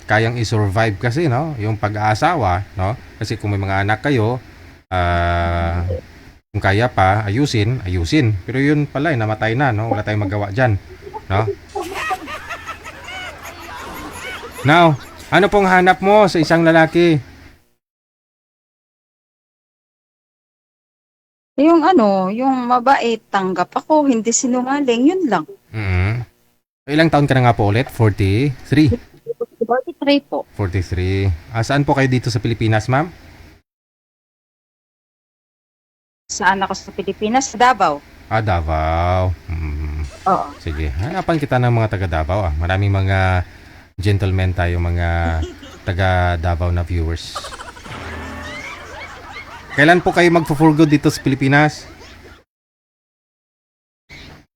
[SPEAKER 4] kayang i-survive kasi, no, yung pag-aasawa, no? Kasi kung may mga anak kayo, kung kaya pa ayusin. Pero yun pala namatay na, no? Wala tayong magawa diyan, no? Now, ano pong hanap mo sa isang lalaki?
[SPEAKER 9] Yung mabait, tanggap ako, hindi sinungaling, yun lang.
[SPEAKER 4] Ilang taon ka na nga po ulit? 43?
[SPEAKER 9] 43 po.
[SPEAKER 4] 43. Saan po kayo dito sa Pilipinas, ma'am?
[SPEAKER 9] Saan ako sa Pilipinas? Sa Davao.
[SPEAKER 4] Davao.
[SPEAKER 9] Oo.
[SPEAKER 4] Sige, hanapan kita ng mga taga Davao. Maraming mga gentlemen tayo, mga taga Davao na viewers. Kailan po kayo magfo-for good dito sa Pilipinas?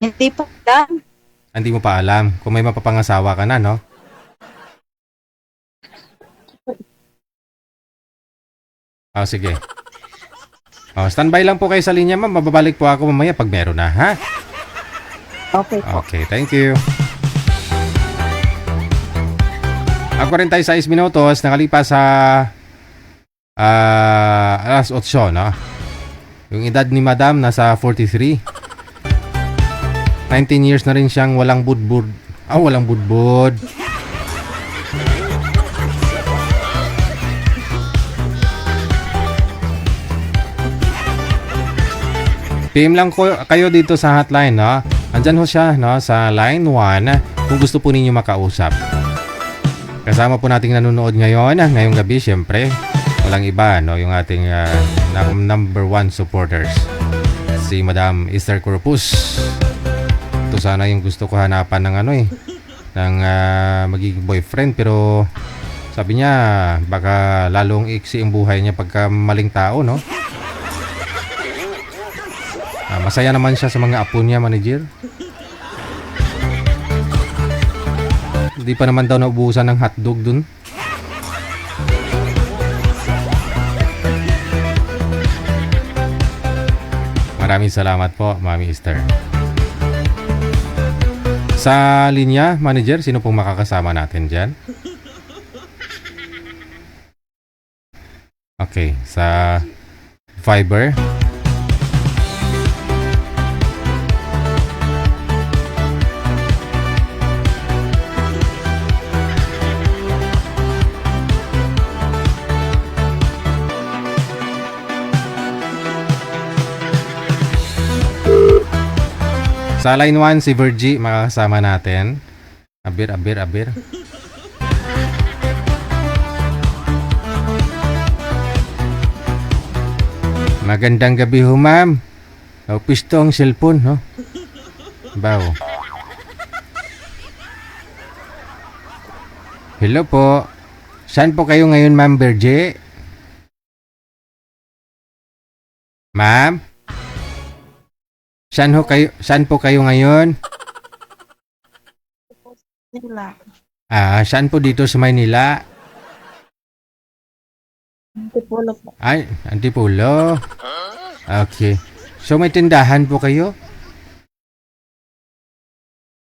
[SPEAKER 9] Hindi po lang.
[SPEAKER 4] Hindi mo pa alam. Kung may mapapangasawa ka na, no? Sige. Standby lang po kayo sa linya, ma'am. Mababalik po ako mamaya pag meron na, ha?
[SPEAKER 9] Okay po.
[SPEAKER 4] Okay, thank you. 46 minutos, nakalipas sa alas 8, no? Yung edad ni Madam nasa 43. 19 years na rin siyang walang budbud. Walang budbud. PM lang kayo dito sa hotline, no? Andyan ho siya, no? Sa line 1 kung gusto po ninyo makausap. Kasama po nating nanonood ngayon, ngayong gabi, syempre. Walang iba, no? Yung ating number 1 supporters. Si Madam Esther Corpus. Ito sana yung gusto ko hanapan ng ng magiging boyfriend, pero sabi niya baka lalong iksi ang buhay niya pagka maling tao, no? Masaya naman siya sa mga apo niya, manager. Hindi pa naman daw naubusan ng hotdog dun. Maraming salamat po, Mami Esther. Sa linya, manager, sino pong makakasama natin dyan? Okay, sa Viber. Sa line 1, si Virgie, makakasama natin. Abir. Magandang gabi ho, ma'am. Pisto ang cellphone, no? Baw. Hello po. Saan po kayo ngayon, ma'am Virgie? Ma'am? Saan po kayo ngayon? Saan po dito sa Maynila?
[SPEAKER 9] Antipolo po.
[SPEAKER 4] Antipolo. Okay. So may tindahan po kayo?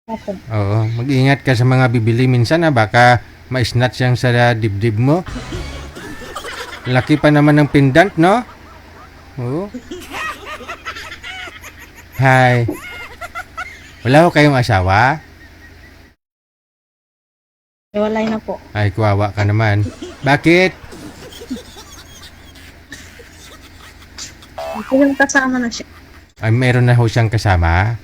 [SPEAKER 9] Okay.
[SPEAKER 4] Oo. Mag-ingat ka sa mga bibili minsan, baka ma-snatch yang sa dibdib mo. Laki pa naman ng pendant, no? Oo. Hi. Wala ko kayong asawa?
[SPEAKER 9] Walay na po.
[SPEAKER 4] Ay, kuwawa ka naman. Bakit?
[SPEAKER 9] Yung kasama na siya.
[SPEAKER 4] Ay, meron na ho siyang kasama?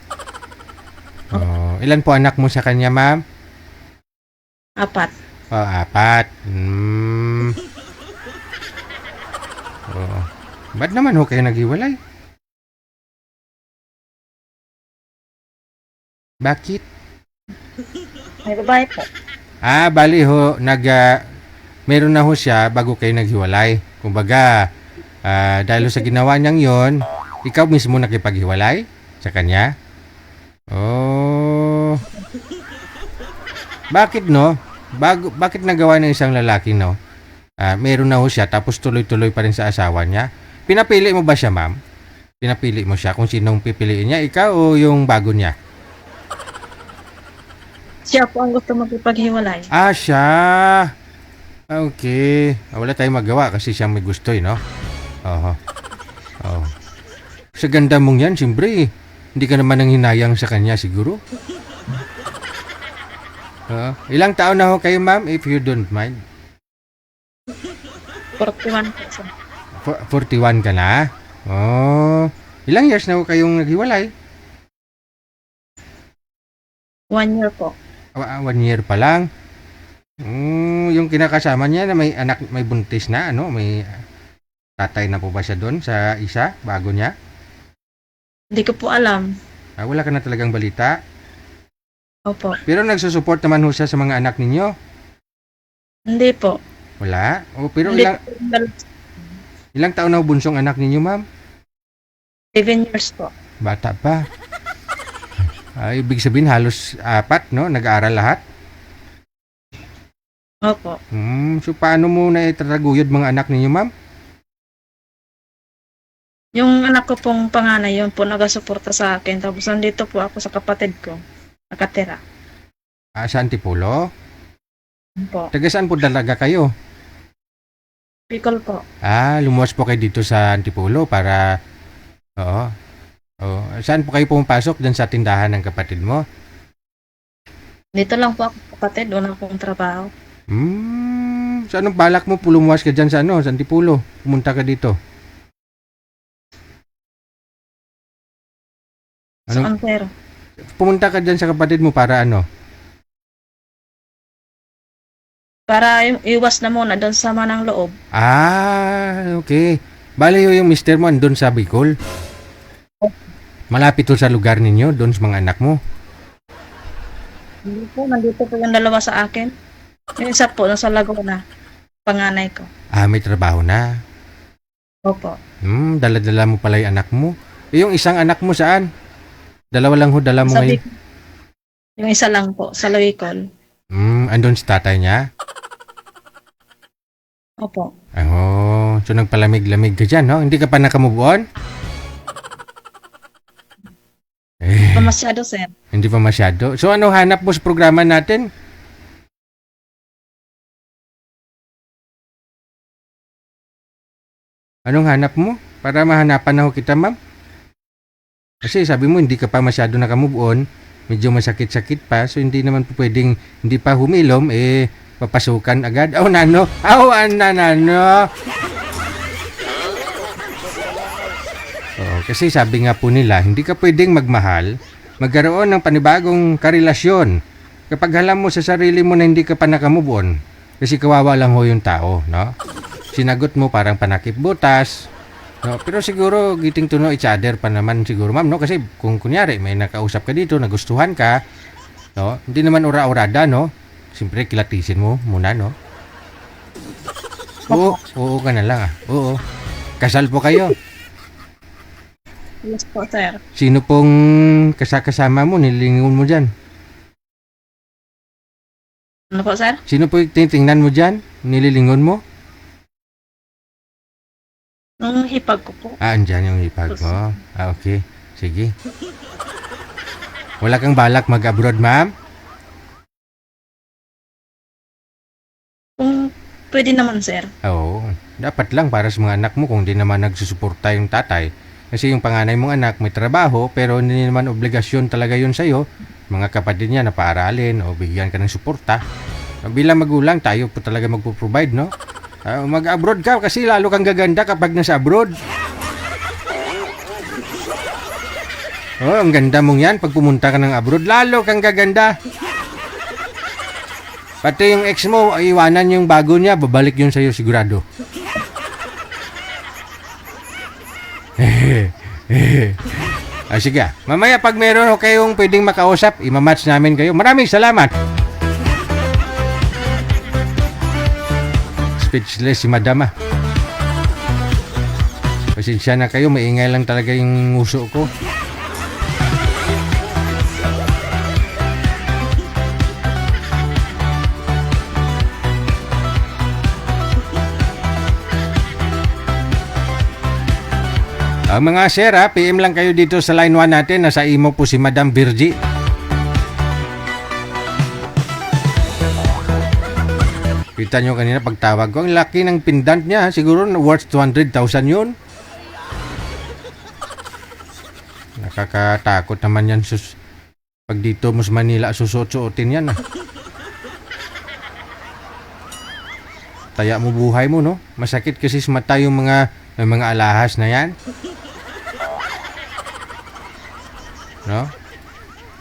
[SPEAKER 4] Ilan po anak mo sa kanya, ma'am?
[SPEAKER 9] 4.
[SPEAKER 4] 4. Ba't naman ho kayo naghiwalay? Bakit?
[SPEAKER 9] May babae po.
[SPEAKER 4] Bali ho, meron na ho siya bago kayo naghiwalay. Kumbaga, dahil sa ginawa niyang yon, ikaw mismo nakipaghiwalay sa kanya? Oh. Bakit, no? Bakit nagawa ng isang lalaki, no? Meron na ho siya, tapos tuloy-tuloy pa rin sa asawa niya. Pinapili mo ba siya, ma'am? Pinapili mo siya kung sinong pipiliin niya, ikaw o yung bago niya?
[SPEAKER 9] Siya po ang gusto magpipaghiwalay.
[SPEAKER 4] Siya. Okay. Wala tayong magawa kasi siya may gusto, no? Sa ganda mong yan, siyempre, hindi ka naman nang hinayang sa kanya, siguro. Ilang taon na ho kayo, ma'am, if you don't mind?
[SPEAKER 9] 41 po siya.
[SPEAKER 4] 41 ka na? Ilang years na ho kayong naghiwalay?
[SPEAKER 9] 1 year po.
[SPEAKER 4] 1 year pa lang? Yung kinakasama niya na may anak, may buntis na, may tatay na po ba siya doon sa isa, bago niya?
[SPEAKER 10] Hindi ko po alam.
[SPEAKER 4] Wala ka na talagang balita?
[SPEAKER 10] Opo.
[SPEAKER 4] Pero nagsusupport naman ho siya sa mga anak ninyo?
[SPEAKER 10] Hindi po.
[SPEAKER 4] Wala? Pero
[SPEAKER 10] Hindi
[SPEAKER 4] ilang,
[SPEAKER 10] po.
[SPEAKER 4] ilang taon na ho bunsong anak ninyo, ma'am?
[SPEAKER 10] 7 years po.
[SPEAKER 4] Bata pa. Ibig sabihin halos 4, no? Nag-aaral lahat?
[SPEAKER 10] Opo.
[SPEAKER 4] So paano mo na itataguyod mga anak ninyo, ma'am?
[SPEAKER 10] Yung anak ko pong panganay, yun po nagasuporta sa akin. Tapos nandito po ako sa kapatid ko. Nakatira.
[SPEAKER 4] Sa Antipolo?
[SPEAKER 10] Po.
[SPEAKER 4] Taga saan po talaga kayo?
[SPEAKER 10] Bicol po.
[SPEAKER 4] Lumuwas po kayo dito sa Antipolo para... Oo. Saan po kayo pumapasok dyan sa tindahan ng kapatid mo?
[SPEAKER 10] Dito lang po ako kapatid. Wala pong trabaho.
[SPEAKER 4] So anong balak mo? Lumuwas ka dyan sa sa Antipolo? Pumunta ka dito?
[SPEAKER 10] Saan, sir?
[SPEAKER 4] Pumunta ka dyan sa kapatid mo para ano?
[SPEAKER 10] Para iwas na muna doon sa manang loob.
[SPEAKER 4] Okay. Bale yung mister mo andun sa Bicol? Malapit to sa lugar ninyo, doon sa mga anak mo?
[SPEAKER 10] Hindi po, nandito po yung dalawa sa akin. Yung isa po, nasa Laguna. Panganay ko.
[SPEAKER 4] May trabaho na.
[SPEAKER 10] Opo.
[SPEAKER 4] Dala-dala mo pala yung anak mo. Yung isang anak mo saan? Dalawa lang ho, dala mo
[SPEAKER 10] Sa
[SPEAKER 4] ngayon?
[SPEAKER 10] Yung isa lang po, sa Luicol.
[SPEAKER 4] Andun sa tatay niya?
[SPEAKER 10] Opo.
[SPEAKER 4] So nagpalamig-lamig ka dyan, no? Hindi ka pa nakamove on?
[SPEAKER 10] Pa masyado, sir.
[SPEAKER 4] Hindi pa masyado. So ano hanap mo sa programa natin? Anong hanap mo? Para mahanapan na ho kita, ma'am. Kasi sabi mo hindi ka pa masyado nakamove on. Medyo masakit-sakit pa. So hindi naman po pwedeng hindi pa humilom. Papasukan agad. Nano. Nano. Kasi sabi nga po nila, hindi ka pwedeng magmahal, magkaroon ng panibagong karelasyon kapag alam mo sa sarili mo na hindi ka pa nakamove on. Kasi kawawa lang ho yung tao, no? Sinagot mo parang panakip butas, no? Pero siguro getting to know each other pa naman siguro, ma'am, no? Kasi kung kunyari may nakausap ka dito, nagustuhan ka, no? Hindi naman ura-urada, no? Siyempre kilatisin mo muna, no? Oo ka na lang, Oo. Kasal po kayo.
[SPEAKER 10] Yes po, sir.
[SPEAKER 4] Sino pong kasama mo, nilingon mo dyan?
[SPEAKER 10] Ano po, sir?
[SPEAKER 4] Sino po yung titingnan mo dyan? Nililingon mo?
[SPEAKER 10] Nung hipag ko po.
[SPEAKER 4] Andyan yung hipag mo. Okay. Sige. Wala kang balak mag-abroad, ma'am?
[SPEAKER 10] Kung pwede naman, sir.
[SPEAKER 4] Oo. Dapat lang para sa mga anak mo kung di naman nagsusuporta yung tatay. Kasi yung panganay mong anak may trabaho pero hindi naman obligasyon talaga yun sa'yo. Mga kapatid niya na paaralin o bigyan ka ng suporta. Bilang magulang, tayo po talaga magpo-provide, no? Mag-abroad ka kasi lalo kang gaganda kapag nasa abroad. Ang ganda mong yan pag pumunta ka ng abroad. Lalo kang gaganda. Pati yung ex mo, iwanan yung bago niya, babalik yun sa'yo sigurado. Sige. Mamaya pag meron kayong pwedeng makausap, imamatch namin kayo. Maraming salamat. Speechless si madam. Pasensya na kayo, maingay lang talaga yung uso ko. Mga sir, PM lang kayo dito sa line 1 natin. Nasa imo po si Madam Virgie. Kita nyo kanina pagtawag ko. Ang laki ng pendant niya. Siguro worth 200,000 yun. Nakakatakot naman yan. Pag dito mo sa Manila, susuot-suotin yan. Taya mo buhay mo, no? Masakit kasi sa mata yung mga alahas na yan. No?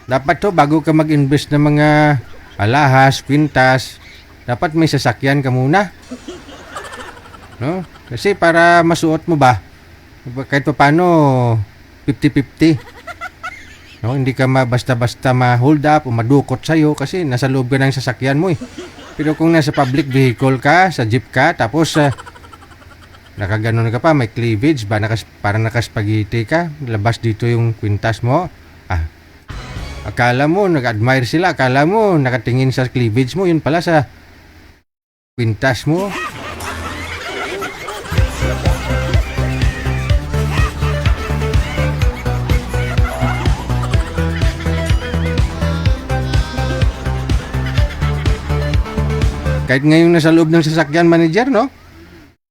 [SPEAKER 4] Dapat to bago ka mag-invest ng mga alahas, kwintas, dapat may sasakyan ka muna. No? Kasi para masuot mo ba, kahit pa paano 50-50. No, hindi ka basta-basta ma-hold up o madukot sa'yo kasi nasa loob ka ng sasakyan mo eh. Pero kung nasa public vehicle ka, sa jeep ka, tapos nakaganon ka pa, may cleavage ba, parang nakaspagiti ka, labas dito yung kwintas mo. Akala mo, nag-admire sila, akala mo, nakatingin sa cleavage mo, yun pala sa kwintas mo. Kahit ngayon nasa loob ng sasakyan, manager, no?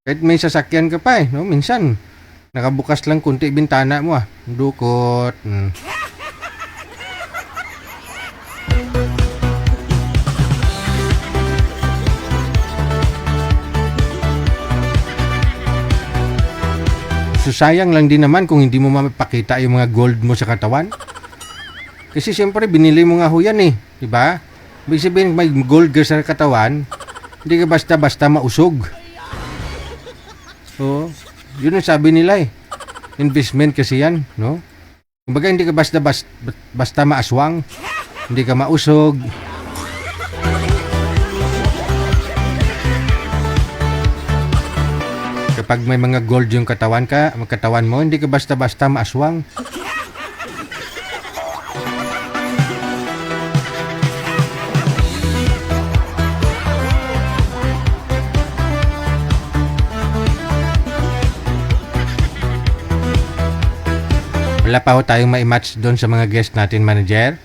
[SPEAKER 4] Kahit may sasakyan ka pa, no? Minsan, nakabukas lang kunti bintana mo, dukot. So, sayang lang din naman kung hindi mo mapakita yung mga gold mo sa katawan. Kasi siyempre, binili mo nga ho yan eh. Diba? Ibig sabihin, may gold ka sa katawan, hindi ka basta-basta mausog. So, yun ang sabi nila eh. Investment kasi yan, no? Kumbaga, hindi ka basta maaswang. Hindi ka mausog. Kapag may mga gold yung katawan mo, hindi ka basta-basta maaswang. Wala pa ho tayong ma-match doon sa mga guest natin, manager.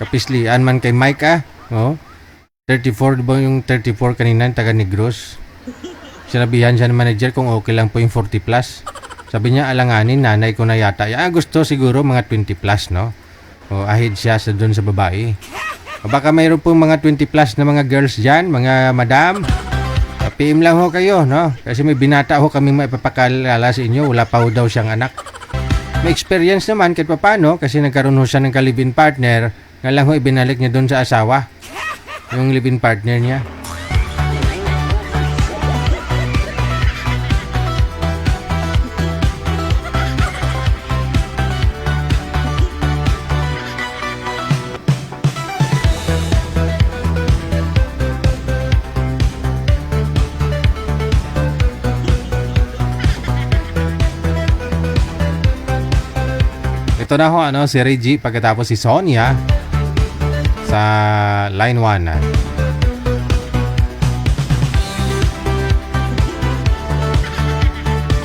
[SPEAKER 4] Kapislian man kay Mike oh. 34 ba yung 34 kanina, taga Negros. Sinabihan siya ng manager kung okay lang po yung 40 plus. Sabi niya, alanganin, nanay ko na yata. Gusto siguro mga 20 plus, no? O ahead siya sa doon sa babae. O baka mayroon pong mga 20 plus na mga girls dyan, mga madam. PM lang ho kayo, no? Kasi may binata ho kaming maipapakalala sa inyo. Wala pa ho daw siyang anak. May experience naman kahit paano kasi nagkaroon ho siya ng ka-live-in partner. Nga lang ho ibinalik niya doon sa asawa. Yung live-in partner niya. Ito na ho, si Reggie, pagkatapos si Sonia sa line 1.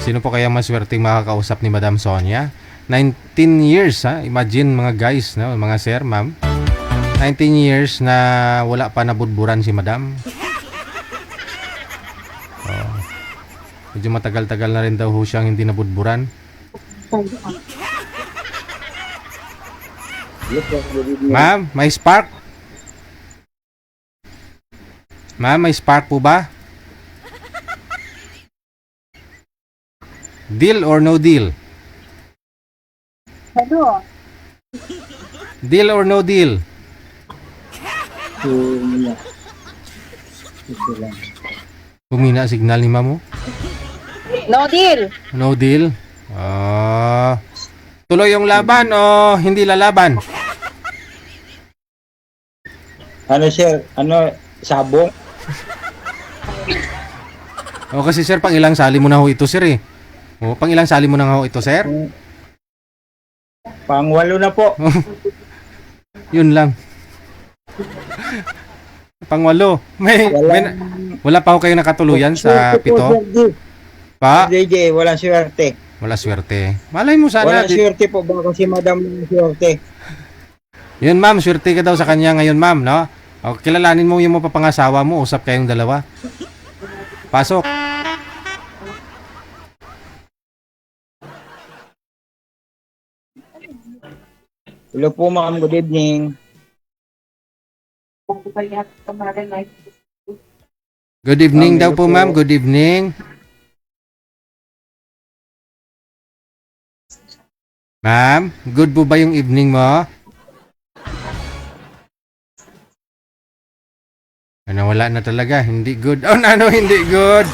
[SPEAKER 4] Sino po kaya maswerteng makakausap ni Madam Sonia? 19 years, imagine mga guys, no? Mga sir, ma'am. 19 years na wala pa nabudburan si Madam. Medyo matagal-tagal na rin daw ho siyang hindi nabudburan. Ma'am, may spark? Ma'am, may spark po ba? Deal or no deal?
[SPEAKER 9] Hello.
[SPEAKER 4] Deal or no deal? Humina signal ni mamo?
[SPEAKER 9] No deal.
[SPEAKER 4] No deal? Tuloy yung laban o hindi lalaban?
[SPEAKER 11] Ano sir? Ano? Sabong?
[SPEAKER 4] Kasi sir, pang ilang sali mo na ho ito sir eh. Pang ilang sali mo na ho ito sir?
[SPEAKER 11] Pang 8 na po.
[SPEAKER 4] Yun lang. Pang 8. Wala pa ho kayo nakatuluyan sa 7? Pa?
[SPEAKER 11] DJ, walang swerte.
[SPEAKER 4] Wala swerte. Malay mo sana.
[SPEAKER 11] Walang swerte po ba kasi madam ng swerte.
[SPEAKER 4] Yun ma'am, swerte ka daw sa kanya ngayon ma'am, no? Kilalanin mo yung mapapangasawa mo, usap kayong dalawa. Pasok.
[SPEAKER 11] Hello po ma'am, good evening.
[SPEAKER 4] Good evening daw po ma'am, good evening. Ma'am, good po ba yung evening mo? Wala na talaga. Hindi good. Oh, ano, hindi good.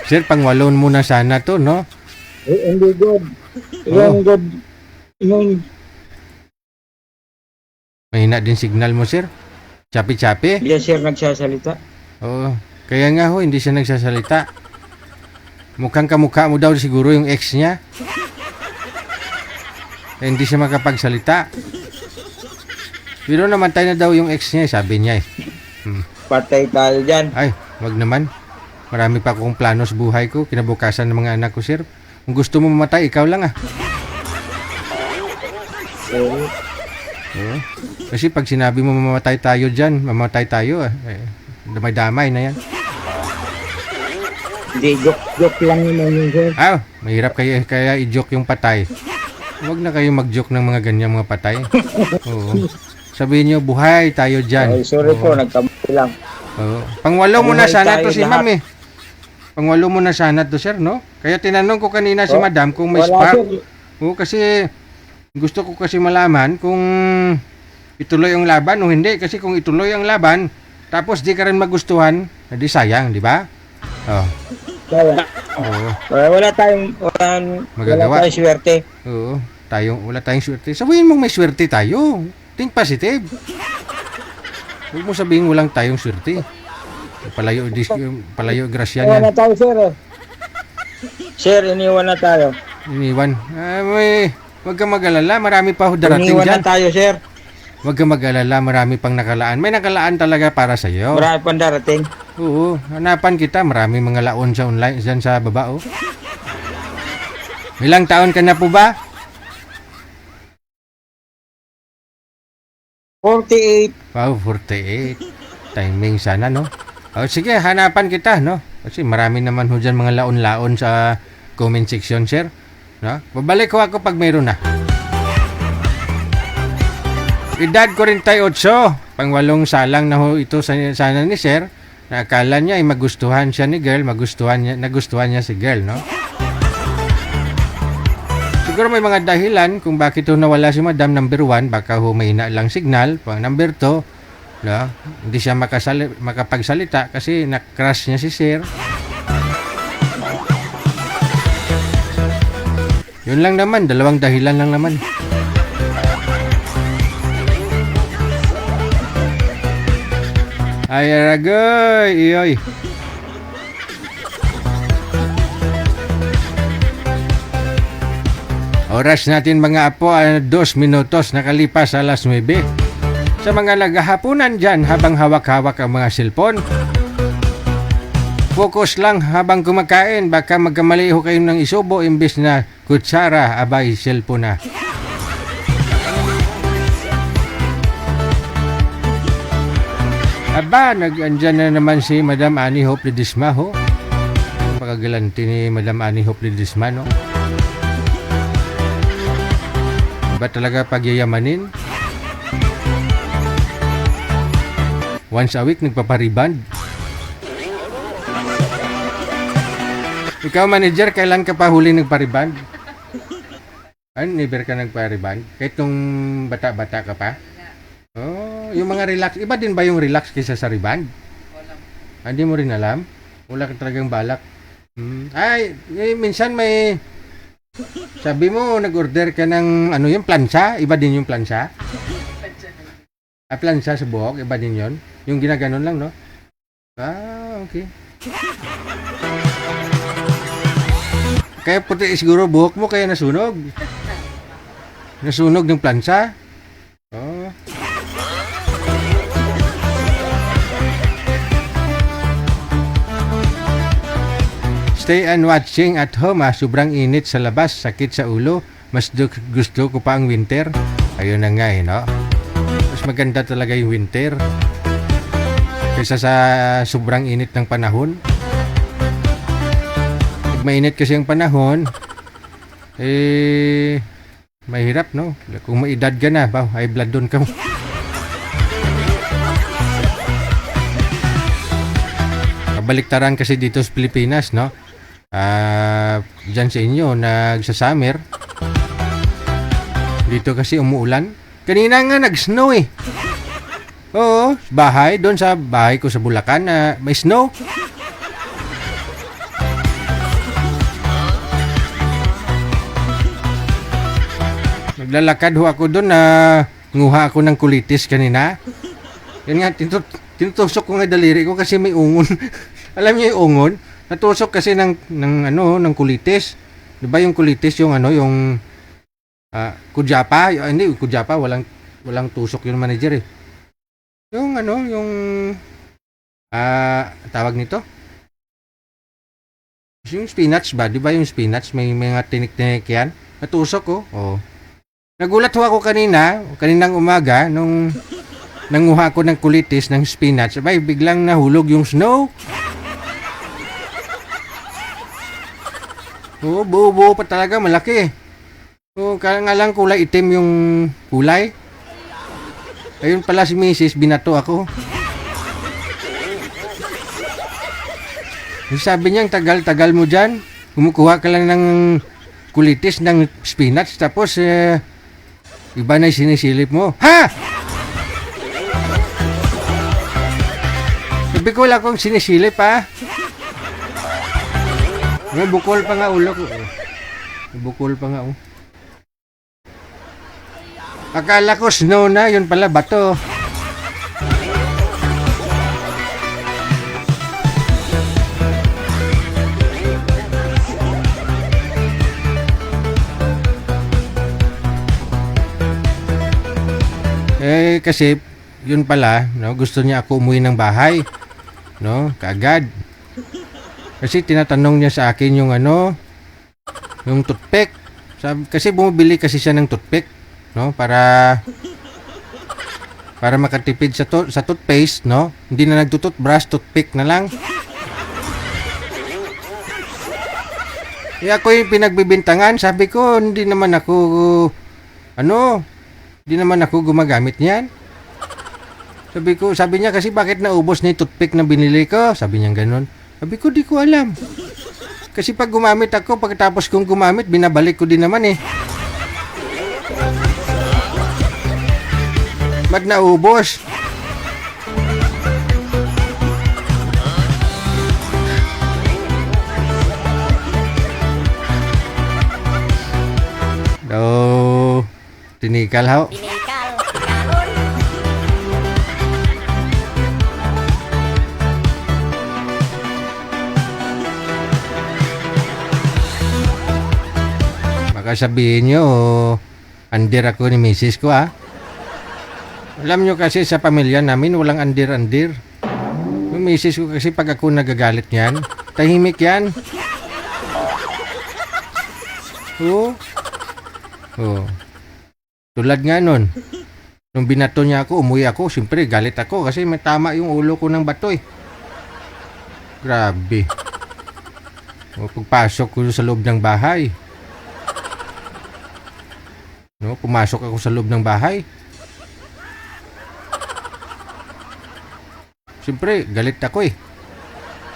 [SPEAKER 4] Sir, pangwalon muna sana to, no?
[SPEAKER 11] Hindi good. Yung good. Yung
[SPEAKER 4] Mahina din signal mo, sir. Chapi-chapi.
[SPEAKER 11] Hindi sir nagsasalita.
[SPEAKER 4] Oo. Kaya nga ho, hindi siya nagsasalita. Mukhang kamukha mo daw siguro yung ex niya. Hindi siya makapagsalita. Pero namatay na daw yung ex niya, sabi niya eh.
[SPEAKER 11] Patay tayo dyan.
[SPEAKER 4] Ay, wag naman. Marami pa akong plano sa buhay ko, kinabukasan ng mga anak ko, sir. Kung gusto mo mamatay, ikaw lang ah. Oo. Kasi pag sinabi mo mamamatay tayo dyan, mamamatay tayo ah. Damay-damay na yan.
[SPEAKER 11] Hindi, joke lang naman yun sir.
[SPEAKER 4] Ah, mahirap kaya i-joke yung patay. Huwag na kayo mag-joke ng mga ganyang mga patay. Oo. Sabihin nyo, buhay tayo dyan.
[SPEAKER 11] Ay, sorry po, nagkamali lang.
[SPEAKER 4] Oo. Pangwalo mo na
[SPEAKER 11] Buhay
[SPEAKER 4] sana
[SPEAKER 11] tayo
[SPEAKER 4] to si
[SPEAKER 11] lahat.
[SPEAKER 4] ma'am eh. Pangwalo mo na sana to sir, no? Kaya tinanong ko kanina si madam kung may
[SPEAKER 11] Wala
[SPEAKER 4] spark.
[SPEAKER 11] sir.
[SPEAKER 4] Oo, kasi gusto ko kasi malaman kung ituloy ang laban o hindi. Kasi kung ituloy ang laban, tapos di ka rin magustuhan, di sayang, di ba? Oh.
[SPEAKER 11] Kaya,
[SPEAKER 4] Oo.
[SPEAKER 11] wala tayong
[SPEAKER 4] Magagawa.
[SPEAKER 11] swerte.
[SPEAKER 4] Oo. Wala tayong swerte. Sabihin mo may swerte tayo. Think positive. Huwag mo sabihin walang tayong swerte. Palayo grasya
[SPEAKER 11] Iniwan na
[SPEAKER 4] niyan.
[SPEAKER 11] tayo sir. Sir, iniwan na tayo.
[SPEAKER 4] Iniwan. Huwag kang mag-alala. Marami pa ho darating
[SPEAKER 11] Iniwan
[SPEAKER 4] dyan.
[SPEAKER 11] na tayo sir.
[SPEAKER 4] Huwag kang mag-alala. Marami pang nakalaan. May nakalaan talaga para sa iyo.
[SPEAKER 11] Marami pang darating.
[SPEAKER 4] Oo. Hanapan kita. Marami mga laon sa online. Dyan sa baba, oh. Ilang taon ka na po ba?
[SPEAKER 11] 48.
[SPEAKER 4] Wow, 48. Timing sana, no? O, sige, hanapan kita, no? Kasi marami naman ho dyan mga laon-laon sa comment section, sir. No? Babalik ko ako pag mayroon na. Edad 48. Pangwalong salang na ho ito sana ni sir. Na akala niya ay magustuhan siya ni girl, nagustuhan niya si girl, no? Siguro may mga dahilan kung bakit ho nawala si madam. Number 1, baka ho may lang signal. Pang number 2, no? Hindi siya makapagsalita kasi na-crush niya si sir. Yun lang naman, dalawang dahilan lang naman. Ay, aragoy, iyoy. Oras natin mga apo, 2 minutos nakalipas alas 9. Sa mga naghahaponan dyan habang hawak-hawak ang mga cellphone, focus lang habang kumakain, baka magkamali ho kayo ng isubo imbes na kutsara, abay cellphone na. Aba, nag-andyan na naman si Madam Annie Hope Ledesma ho. Pagagalanti ni Madam Annie Hope Ledesma, no? Ba talaga pagyayamanin? Once a week nagpapariband. Ikaw manager, kailan ka pa huli nagpariband? Ano, never ka nagpariband? Kahit nung bata-bata ka pa? Oh, yung mga relax. Iba din ba yung relax kaysa sa riband? Hindi mo rin alam? Wala ka talagang balak? Ay, minsan may... Sabi mo, nag-order ka ng ano yung plancha? Iba din yung plancha? Plancha sa buhok? Iba din yon? Yung ginaganon lang, no? Ah, okay. Kaya puti siguro buhok mo kaya nasunog. Nasunog ng plancha? Oh. Stay and watching at home. Sobrang init sa labas, sakit sa ulo. Mas gusto ko pa ang winter. Ayun na nga eh, no? Mas maganda talaga yung winter kaysa sa sobrang init ng panahon. Pag mainit kasi ang panahon, mahirap, no? Kung may edad ka na, high blood doon ka mo. Kabaliktaran kasi dito sa Pilipinas, no? Dyan sa inyo, nagsa-summer. Dito kasi umuulan. Kanina nga nag-snow eh. Oo, bahay. Doon sa bahay ko sa Bulacan na may snow. Naglalakad ho ako doon na nguha ako ng kulitis kanina. Yan nga, tinutusok ko nga daliri ko kasi may ungon. Alam niyo yung ungon? Natusok kasi ng kulitis. Diba yung kulitis, yung kudyapa? Hindi, kudyapa, walang tusok yung manager eh. Yung tawag nito? Yung spinach ba? Di ba yung spinach? May mga tinik-tinik yan. Natusok ko. Oh. Nagulat ho ako kaninang umaga, nung nanguha ko ng kulitis ng spinach. Abay, biglang nahulog yung snow. Oo, buo-buo pa talaga, malaki. Oo, kaya nga lang kulay itim yung kulay. Ayun pala si Mrs. Binato ako. Sabi niya, tagal-tagal mo dyan. Kumukuha ka lang ng kulitis ng spinach. Tapos, iba na yung sinisilip mo. Ha! Sabi ko lang kung sinisilip, ha? May bukol pa nga ulo ko. May bukol pa nga, oh. Akala ko snow na, yun pala bato. Kasi yun pala, no, gusto niya ako umuwi ng bahay, no, kaagad. Kasi tinatanong niya sa akin yung yung toothpick. Kasi bumibili kasi siya ng toothpick, no, para makatipid sa toothpaste, no. Hindi na nagtutoothbrush, toothpick na lang. Ako yung pinagbibintangan, sabi ko hindi naman ako gumagamit niyan. Sabi niya kasi bakit naubos na yung toothpick na binili ko? Sabi niya gano'n. Sabi ko di ko alam. Kasi pag gumamit ako, pagkatapos kong gumamit, binabalik ko din naman eh. Ba't naubos? Tinikal ho. Baka sabihin nyo, andir ako ni misis ko, ha? Alam nyo kasi sa pamilya namin, walang andir-andir. Yung misis ko kasi pag ako nagagalit niyan, tahimik yan. Oo. Tulad nga nun, nung binato niya ako, umuwi ako, siyempre galit ako kasi may tama yung ulo ko ng bato eh. Grabe. Pagpasok ko sa loob ng bahay. No, pumasok ako sa loob ng bahay. Siyempre, galit ako eh.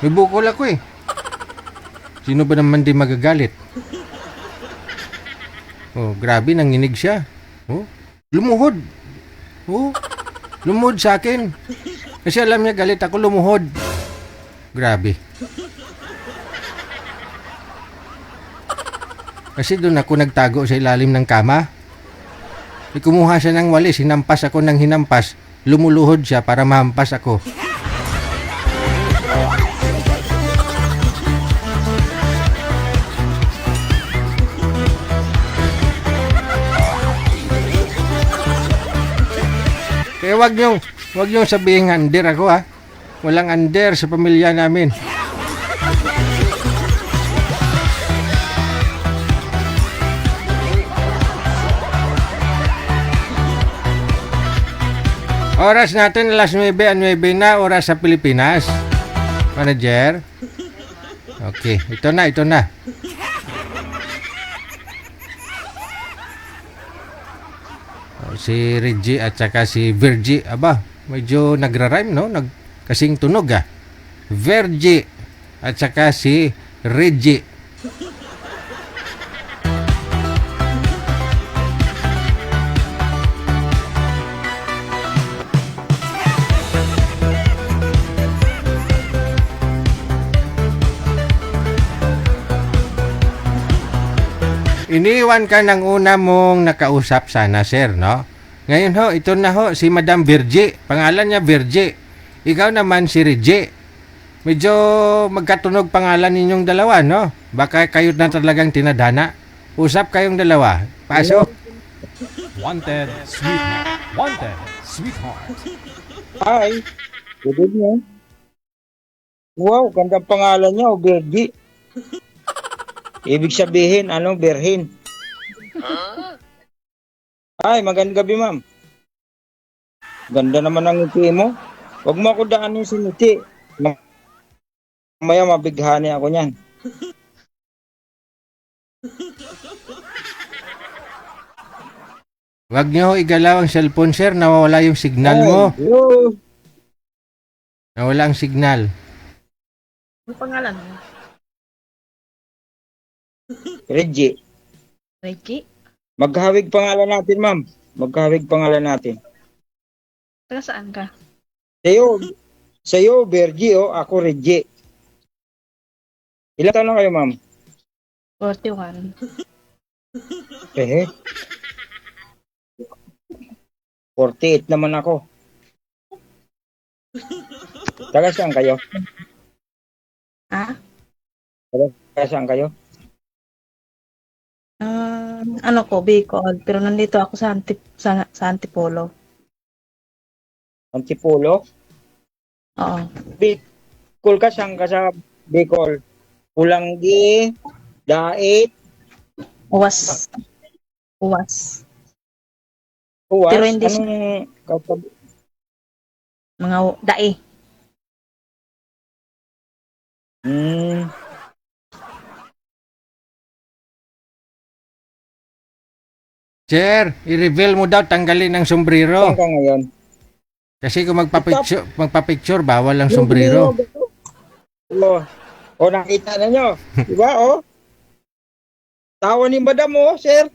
[SPEAKER 4] May bukol ako eh. Sino ba naman di magagalit? Oh, grabe, nanginig siya. Oh, lumuhod. Oh, lumuhod sa akin. Kasi alam niya galit ako, lumuhod. Grabe. Kasi doon ako nagtago sa ilalim ng kama. Kumuha siya ng walis, hinampas ako ng hinampas. Lumuluhod siya para mahampas ako. Kaya wag niyong sabihin under ako, ha. Walang under sa pamilya namin. Oras natin alas 9:09 na, oras sa Pilipinas. Manager. Okay, ito na. Si Reggie at saka si Virgie. Aba, medyo nagra-rhyme, no? Kasing tunog, ah. Virgie at saka si Reggie. Iniwan ka ng una mong nakausap sana, sir, no? Ngayon ho, ito na ho, si Madam Virgie. Pangalan niya Virgie. Ikaw naman si Reggie. Medyo magkatunog pangalan ninyong dalawa, no? Baka kayo na talagang tinadhana. Usap kayong dalawa. Pasok.
[SPEAKER 1] Wanted, sweetheart. Wanted, sweetheart.
[SPEAKER 11] Hi. Good evening. Wow, gandang pangalan niya, Bergi. Ibig sabihin, berhin. Ay, magandang gabi, ma'am. Ganda naman ang ngiti mo. Huwag mo ako daanin sa ngiti. Mamaya mabighani ako niyan.
[SPEAKER 4] Huwag niyo ho igalaw ang cellphone, sir. Nawawala yung signal mo.
[SPEAKER 11] Hello.
[SPEAKER 4] Nawala ang signal.
[SPEAKER 10] Ano pangalan mo?
[SPEAKER 11] Reggie.
[SPEAKER 10] Reggie?
[SPEAKER 11] Maghawig pangalan natin, ma'am. Maghawig pangalan natin.
[SPEAKER 10] Taga saan ka?
[SPEAKER 11] Sa'yo, Bergie, ako, Reggie. Ilang taon na kayo, ma'am?
[SPEAKER 10] 41.
[SPEAKER 11] 48 naman ako. Taga saan kayo?
[SPEAKER 10] Ha?
[SPEAKER 11] Taga saan kayo?
[SPEAKER 10] Ano ko, Bicol. Pero nandito ako sa Antipolo.
[SPEAKER 11] Antipolo?
[SPEAKER 10] Oo.
[SPEAKER 11] Bicol ka, saan ka sa Bicol? Pulanggi, Dait,
[SPEAKER 10] Uwas.
[SPEAKER 11] Uwas.
[SPEAKER 10] Pero hindi mga dae.
[SPEAKER 4] Sir, i-reveal mo daw, tanggalin ang sombrero.
[SPEAKER 11] Saan ka ngayon?
[SPEAKER 4] Kasi kung magpa-picture, bawal ang sombrero.
[SPEAKER 11] Nakita na nyo. Diba, Tawa ni madam, sir.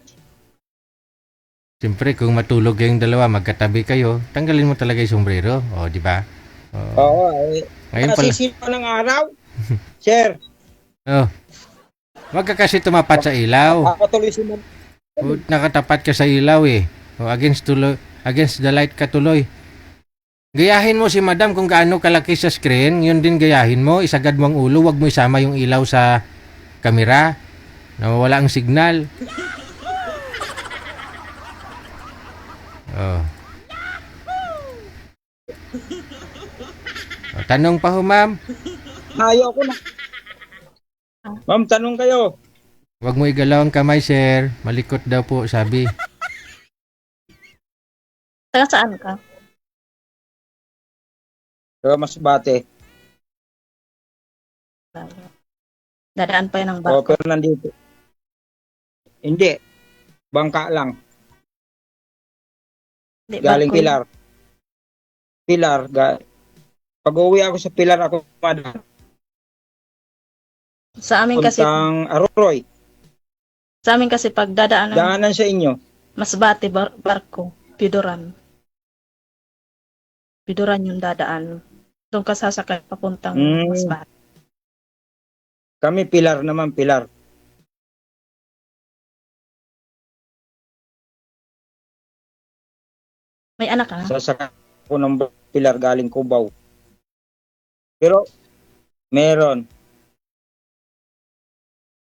[SPEAKER 4] Siyempre, kung matulog kayong dalawa, magkatabi kayo, tanggalin mo talaga yung sombrero. Di ba?
[SPEAKER 11] Oo.
[SPEAKER 4] Ngayon pala.
[SPEAKER 11] Nasisipa ng araw. Sir.
[SPEAKER 4] Wag ka kasi tumapat sa ilaw.
[SPEAKER 11] Ako tuloy si madam.
[SPEAKER 4] Nakatapat ka sa ilaw eh. Against the light ka tuloy. Gayahin mo si madam kung gaano kalaki sa screen, yun din gayahin mo. Isagad mo ang ulo, wag mo isama yung ilaw sa kamera. Nawawala ang signal. Tanong pa ho, ma'am.
[SPEAKER 11] Ayoko na. Ma'am, tanong kayo.
[SPEAKER 4] Wag mo igalaw ang kamay, sir. Malikot daw po, sabi.
[SPEAKER 10] Taga saan ka?
[SPEAKER 11] Taga Masbate.
[SPEAKER 10] Dadaan pa yun ng barko.
[SPEAKER 11] Pero nandito. Hindi. Bangka lang. Galing Pilar. Pag-uwi ako sa Pilar, ako madam.
[SPEAKER 10] Sa amin kasi
[SPEAKER 11] Puntang Aroroy.
[SPEAKER 10] Sa amin kasi pag
[SPEAKER 11] Daanan sa inyo.
[SPEAKER 10] Masbate barko, Pidoran yung dadaan. Doon ka sasakay papuntang Masbate.
[SPEAKER 11] Kami Pilar naman, Pilar.
[SPEAKER 10] May anak ka?
[SPEAKER 11] Sasakay ko ng Pilar galing Cubao. Pero meron.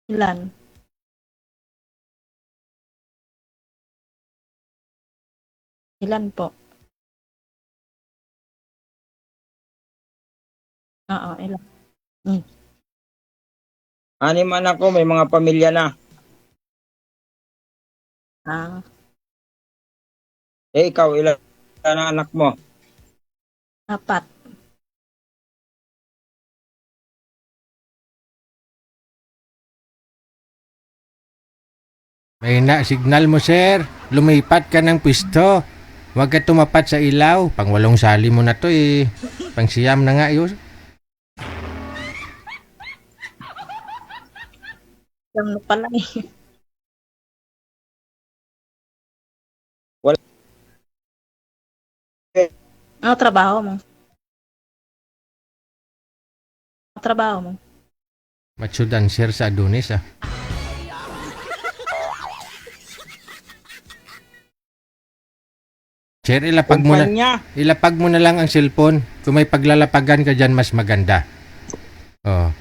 [SPEAKER 10] Ilan? Ilan po? Oo, ilan?
[SPEAKER 11] 6 anak ko, may mga pamilya na. Ikaw, ilan ang anak mo?
[SPEAKER 10] 4.
[SPEAKER 4] May signal mo, sir. Lumipat ka ng pwesto. Huwag ka tumapat sa ilaw. Pang 8 sali mo na to eh. Pang siyam na nga yun.
[SPEAKER 10] Ano pala eh.
[SPEAKER 11] Wala.
[SPEAKER 10] Ano trabaho mo?
[SPEAKER 4] Matsudan, sir, sa Adonis ah. Sir, ilapag mo na lang ang cellphone. Kung may paglalapagan ka dyan, mas maganda. Oh.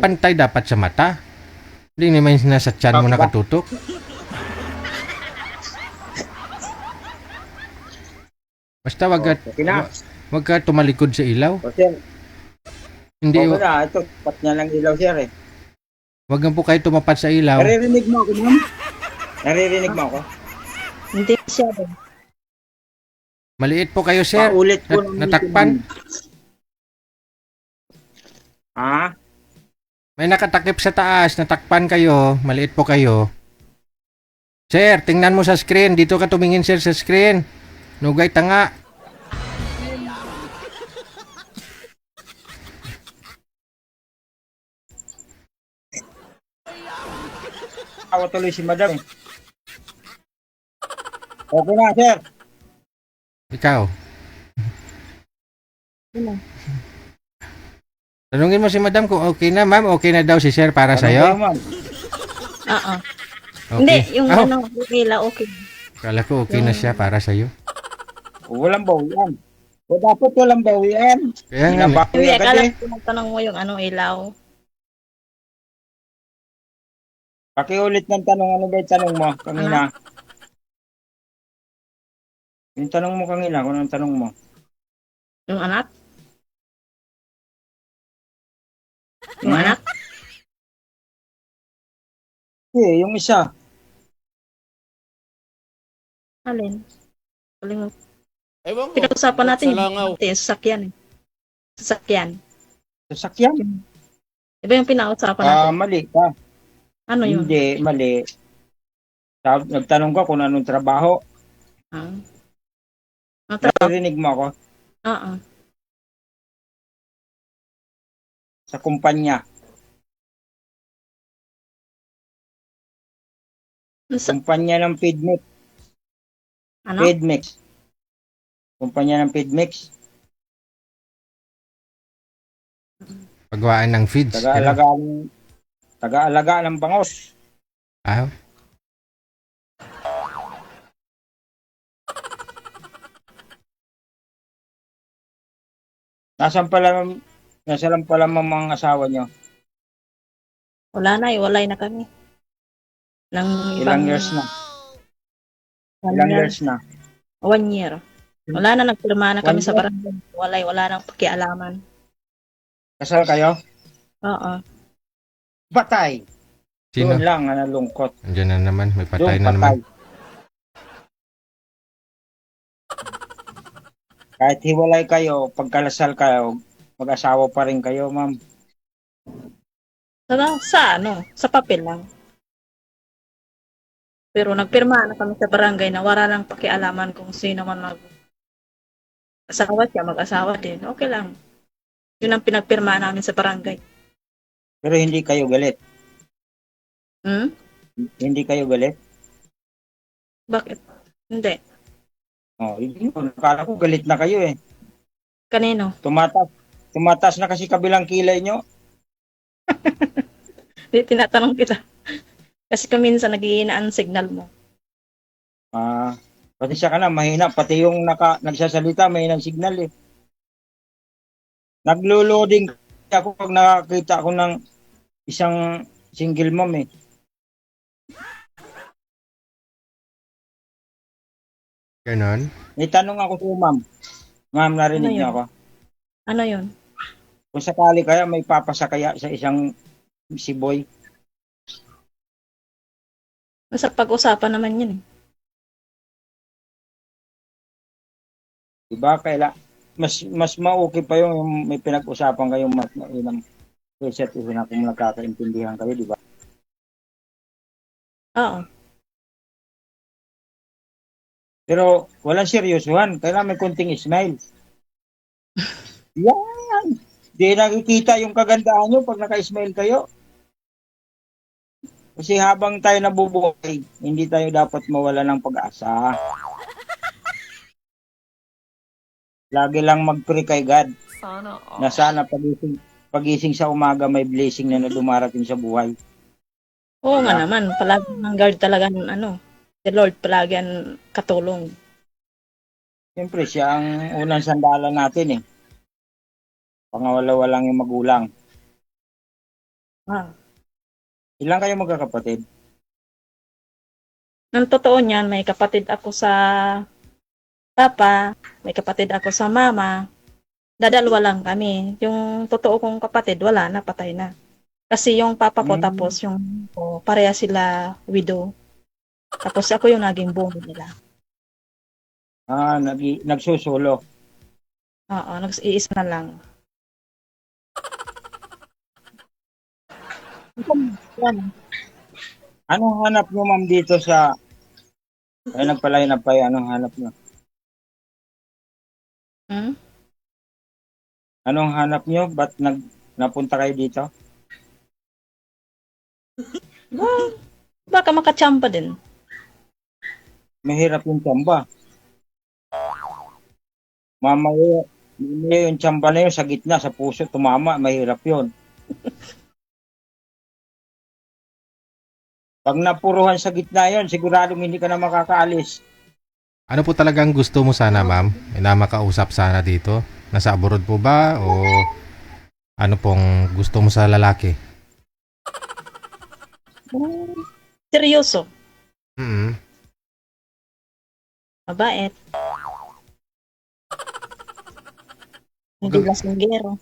[SPEAKER 4] Pantay dapat sa mata. Hindi naman nasa tiyan mo nakatutok. Basta wag ka tumalikod sa ilaw.
[SPEAKER 11] Sir,
[SPEAKER 4] Hindi,
[SPEAKER 11] na. Ito, pat niya lang ilaw, sir eh.
[SPEAKER 4] wag na po kayo tumapat sa ilaw.
[SPEAKER 11] Naririnig mo ako, ma'am? Naririnig mo ako?
[SPEAKER 10] Hindi masyado.
[SPEAKER 4] Maliit po kayo, sir.
[SPEAKER 11] Paulit po.
[SPEAKER 4] Natakpan.
[SPEAKER 11] Ha?
[SPEAKER 4] May nakatakip sa taas. Natakpan kayo. Maliit po kayo. Sir, tingnan mo sa screen. Dito ka tumingin, sir, sa screen. Nugay tanga.
[SPEAKER 11] Ako tuloy si madam eh. Okay na, sir.
[SPEAKER 4] Ikaw. Tanungin mo si madam kung okay na, ma'am. Okay na daw si sir para sa'yo.
[SPEAKER 10] Oo.
[SPEAKER 4] Okay.
[SPEAKER 10] Hindi, yung nila okay.
[SPEAKER 4] Kala ko okay na siya para sa'yo.
[SPEAKER 11] Walang bawian. O dapat walang bawian.
[SPEAKER 4] Kaya nga,
[SPEAKER 10] Hindi, akala ko tanong mo yung ilaw.
[SPEAKER 11] Pakiulit ng tanong. Ano ba yung tanong mo kanina? Yung tanong mo kanina, kung anong tanong mo?
[SPEAKER 10] Yung anak? Yung anak?
[SPEAKER 11] Yung isa.
[SPEAKER 10] Alin? Kalimut. Pinag-usapan natin yung sasakyan eh.
[SPEAKER 11] Sasakyan?
[SPEAKER 10] Iba yung pinag-usapan natin.
[SPEAKER 11] Mali ka.
[SPEAKER 10] Ano yun?
[SPEAKER 11] Hindi, mali. Nagtanong ka kung anong trabaho. Narinig mo ako?
[SPEAKER 10] Oo.
[SPEAKER 11] Sa kumpanya. Kumpanya ng Feedmix.
[SPEAKER 10] Ano?
[SPEAKER 11] Feedmix. Kumpanya ng Feedmix.
[SPEAKER 4] Pagwaan ng feeds.
[SPEAKER 11] Taga-alaga ng bangos.
[SPEAKER 4] Ah?
[SPEAKER 11] Nasaan pala mga asawa nyo?
[SPEAKER 10] Wala na, iwalay na kami.
[SPEAKER 11] Ilang years na? Ilang years na?
[SPEAKER 10] 1 year. Wala na, nagpirma na kami sa barangay. Wala nang pakialaman.
[SPEAKER 11] Kasal kayo?
[SPEAKER 10] Oo.
[SPEAKER 11] Patay.
[SPEAKER 4] Sino?
[SPEAKER 11] Doon lang, nalungkot.
[SPEAKER 4] Andiyan na naman, may patay
[SPEAKER 11] Doon,
[SPEAKER 4] na naman.
[SPEAKER 11] Kahit hiwalay kayo, pagkalasal kayo, mag-asawa pa rin kayo, ma'am.
[SPEAKER 10] Sa papel lang. Pero nagpirma na kami sa barangay na wala nang pakialaman kung sino man mag-asawa siya, mag-asawa din. Okay lang. Yun ang pinagpirma namin sa barangay.
[SPEAKER 11] Pero hindi kayo galit. Hindi kayo galit?
[SPEAKER 10] Bakit? Hindi.
[SPEAKER 11] Hindi ko. Nakala ko galit na kayo eh.
[SPEAKER 10] Kanino?
[SPEAKER 11] Tumatas na kasi kabilang kilay nyo.
[SPEAKER 10] Hindi, tinatanong kita. Kasi minsan naghihinaan signal mo.
[SPEAKER 11] Pati siya ka na, mahina. Pati yung nagsasalita, mahina signal eh. Naglo-loading ako pag nakakita ako ng isang single mom eh.
[SPEAKER 4] Ganon?
[SPEAKER 11] May tanong ako sa ma'am. Ma'am, narinig niyo ako?
[SPEAKER 10] Ano yun?
[SPEAKER 11] Kung sakali kaya may papasakaya sa isang si boy.
[SPEAKER 10] Sa pag-usapan naman yun eh.
[SPEAKER 11] Diba? Mas ma-okay pa yung may pinag-usapan kayong mainam. Kaysa na kung nagkakaintindihan kayo, diba?
[SPEAKER 10] Oo.
[SPEAKER 11] Pero walang seryosohan. Kailangan may kunting smile. Yan! Di nakikita yung kagandahan nyo pag naka-smile kayo. Kasi habang tayo nabubuhay, hindi tayo dapat mawala ng pag-asa. Lagi lang mag-pray kay God. Na sana pagising sa umaga may blessing na dumarating sa buhay.
[SPEAKER 10] Oo nga naman. Palagi ng guard talaga si Lord palagi ang katulong.
[SPEAKER 11] Siyempre, siya ang unang sandalan natin eh. Pangawala-walang yung magulang. Ilan kayo magkakapatid?
[SPEAKER 10] Nang totoo niyan, may kapatid ako sa papa, may kapatid ako sa mama. Dadalwa lang kami. Yung totoo kong kapatid, wala na, patay na. Kasi yung papa ko tapos yung pareha sila widow. Tapos ako yung naging bungo nila.
[SPEAKER 11] Nagsusulo.
[SPEAKER 10] Oo, nag-iisa na lang.
[SPEAKER 11] Anong hanap nyo, ma'am, dito sa... Ay, nagpalay na pa anong hanap nyo? Anong hanap nyo? Ba't napunta kayo dito?
[SPEAKER 10] Baka makachamba din.
[SPEAKER 11] Mahirap yung tsamba. Mamaya yung tsamba na yun sa gitna, sa puso, tumama, mahirap yun. Pag napuruhan sa gitna yun, siguradong hindi ka na makakaalis.
[SPEAKER 4] Ano po talagang gusto mo sana, ma'am? Na makausap sana dito? Nasa abroad po ba? O ano pong gusto mo sa lalaki?
[SPEAKER 10] Seryoso. Mabait. Hindi lasinggero.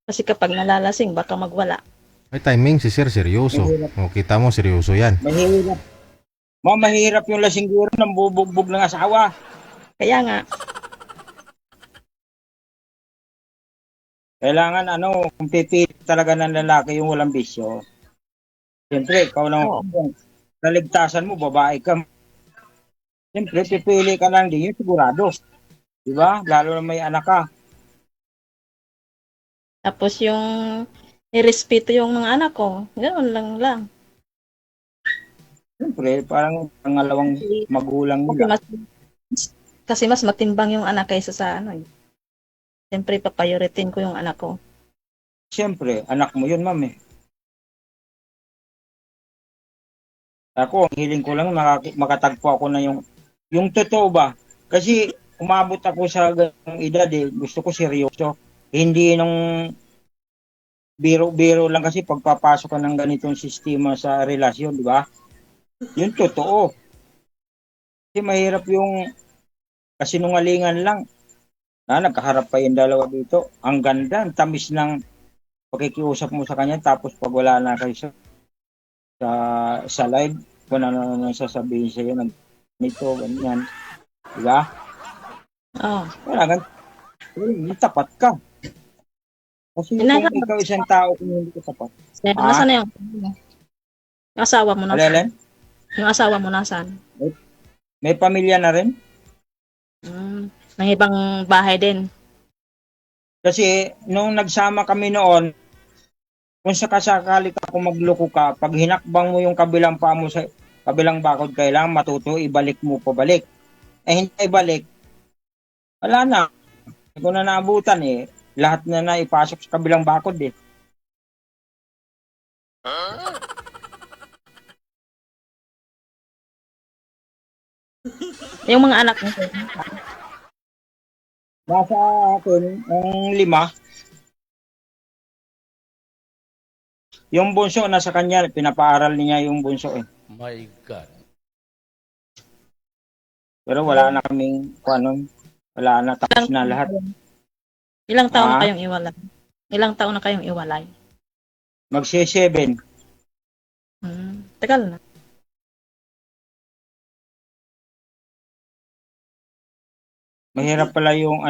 [SPEAKER 10] Kasi kapag nalalasing, baka magwala.
[SPEAKER 4] May timing si sir, seryoso. O, kita mo, seryoso yan.
[SPEAKER 11] Mahirap. Mahirap yung lasinggero ng bubugbog ng asawa.
[SPEAKER 10] Kaya nga.
[SPEAKER 11] Kailangan kung pipili talaga ng lalaki yung walang bisyo. Siyempre, ikaw lang kaligtasan mo, babae ka. Siyempre, pipili ka lang din yun, sigurado. Diba? Lalo na may anak ka.
[SPEAKER 10] Tapos yung irespeto yung mga anak ko. Ganoon lang.
[SPEAKER 11] Siyempre, parang pangalawang magulang nila.
[SPEAKER 10] Kasi mas matimbang yung anak kaysa sa Siyempre, papayoritin ko yung anak ko.
[SPEAKER 11] Siyempre, anak mo yun, ma'am eh. Ako, ang hiling ko lang, makatagpo ako na yung totoo ba? Kasi umabot ako sa ganung edad eh. Gusto ko seryoso. Hindi nung biro-biro lang kasi pagpapasok ka ng ganitong sistema sa relasyon, di ba? Yun totoo. Kasi mahirap yung kasinungalingan lang. Nagkaharap pa yung dalawa dito. Ang ganda, ang tamis ng pakikiusap mo sa kanya tapos pag wala na kayo sa live, kung ano sasabihin sa'yo nito, ganyan. Di ba? Wala, tapat ka. Kasi kung ikaw isang tao, kung hindi ka tapat.
[SPEAKER 10] Nasaan na yung asawa mo nasaan?
[SPEAKER 11] Alelen?
[SPEAKER 10] Yung asawa mo nasaan?
[SPEAKER 11] May pamilya na rin.
[SPEAKER 10] May ibang bahay din.
[SPEAKER 11] Kasi nung nagsama kami noon, kung sakasakali ka kung magloko ka, pag hinakbang mo yung kabilang paa mo sa kabilang bakod, kailangan matuto, ibalik mo pabalik. Hindi ibalik, wala na. Hindi ko na naabutan eh. Lahat na naipasok sa kabilang bakod eh.
[SPEAKER 10] Yung mga anak mo.
[SPEAKER 11] Nasa akin, ang 5. Yung bunso, nasa kanya, pinapaaral niya yung bunso eh.
[SPEAKER 3] My God.
[SPEAKER 11] Pero wala na kaming, wala na, tapos na lahat.
[SPEAKER 10] Ilang taon na kayong iwalay? Ilang taon na kayong iwalay?
[SPEAKER 11] Magsi-7.
[SPEAKER 10] Tagal na.
[SPEAKER 11] Mahirap pala yung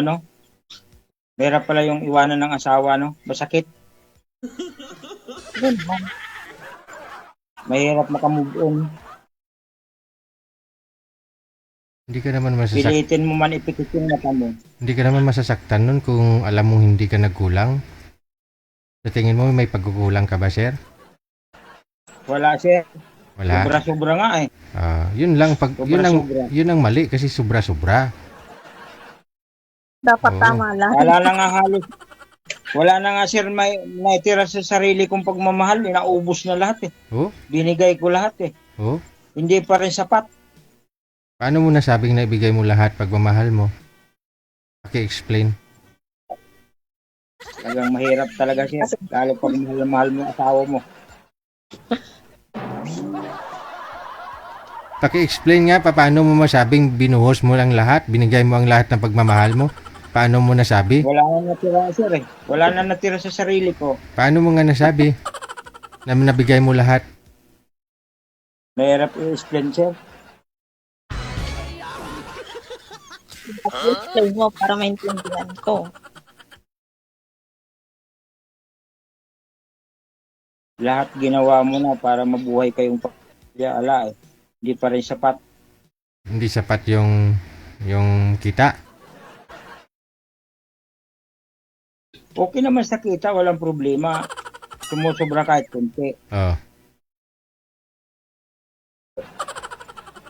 [SPEAKER 11] mahirap pala yung iwanan ng asawa, masakit. Mahirap makamove on.
[SPEAKER 4] Hindi ka naman masasaktan.
[SPEAKER 11] Pilitin mo man ipikit yung mata mo.
[SPEAKER 4] Hindi ka naman masasaktan nun kung alam mong hindi ka nagkulang. Sa tingin mo may pagkukulang ka ba, sir?
[SPEAKER 11] Wala, sir.
[SPEAKER 4] Wala.
[SPEAKER 11] Sobra-sobra nga eh.
[SPEAKER 4] Yun lang yun ang mali kasi sobra-sobra.
[SPEAKER 10] Dapat tama lang.
[SPEAKER 11] Wala na nga sir, may naitira sa sarili kong pagmamahal, naubos na lahat eh. Binigay ko lahat eh. Hindi pa rin sapat.
[SPEAKER 4] Paano mo nasabing naibigay mo lahat pagmamahal mo? Paki-explain.
[SPEAKER 11] Talagang mahirap talaga siya. Lalo pag mahal mo ang asawa mo.
[SPEAKER 4] Paki-explain nga paano mo masabing binuhos mo lang lahat, binigay mo ang lahat ng pagmamahal mo. Paano mo nasabi?
[SPEAKER 11] Wala na natira, sir eh. Wala na natira sa sarili ko.
[SPEAKER 4] Paano mo nga nasabi na nabigay mo lahat?
[SPEAKER 11] Mahirap i-explain, sir.
[SPEAKER 10] Explain mo para maintindihan ko.
[SPEAKER 11] Lahat ginawa mo na para mabuhay kayong pamilya. Ala eh. Hindi pa rin sapat.
[SPEAKER 4] Hindi sapat yung kita.
[SPEAKER 11] Okay naman sa kita, walang problema. Sumusobra kahit konti.
[SPEAKER 4] Oh.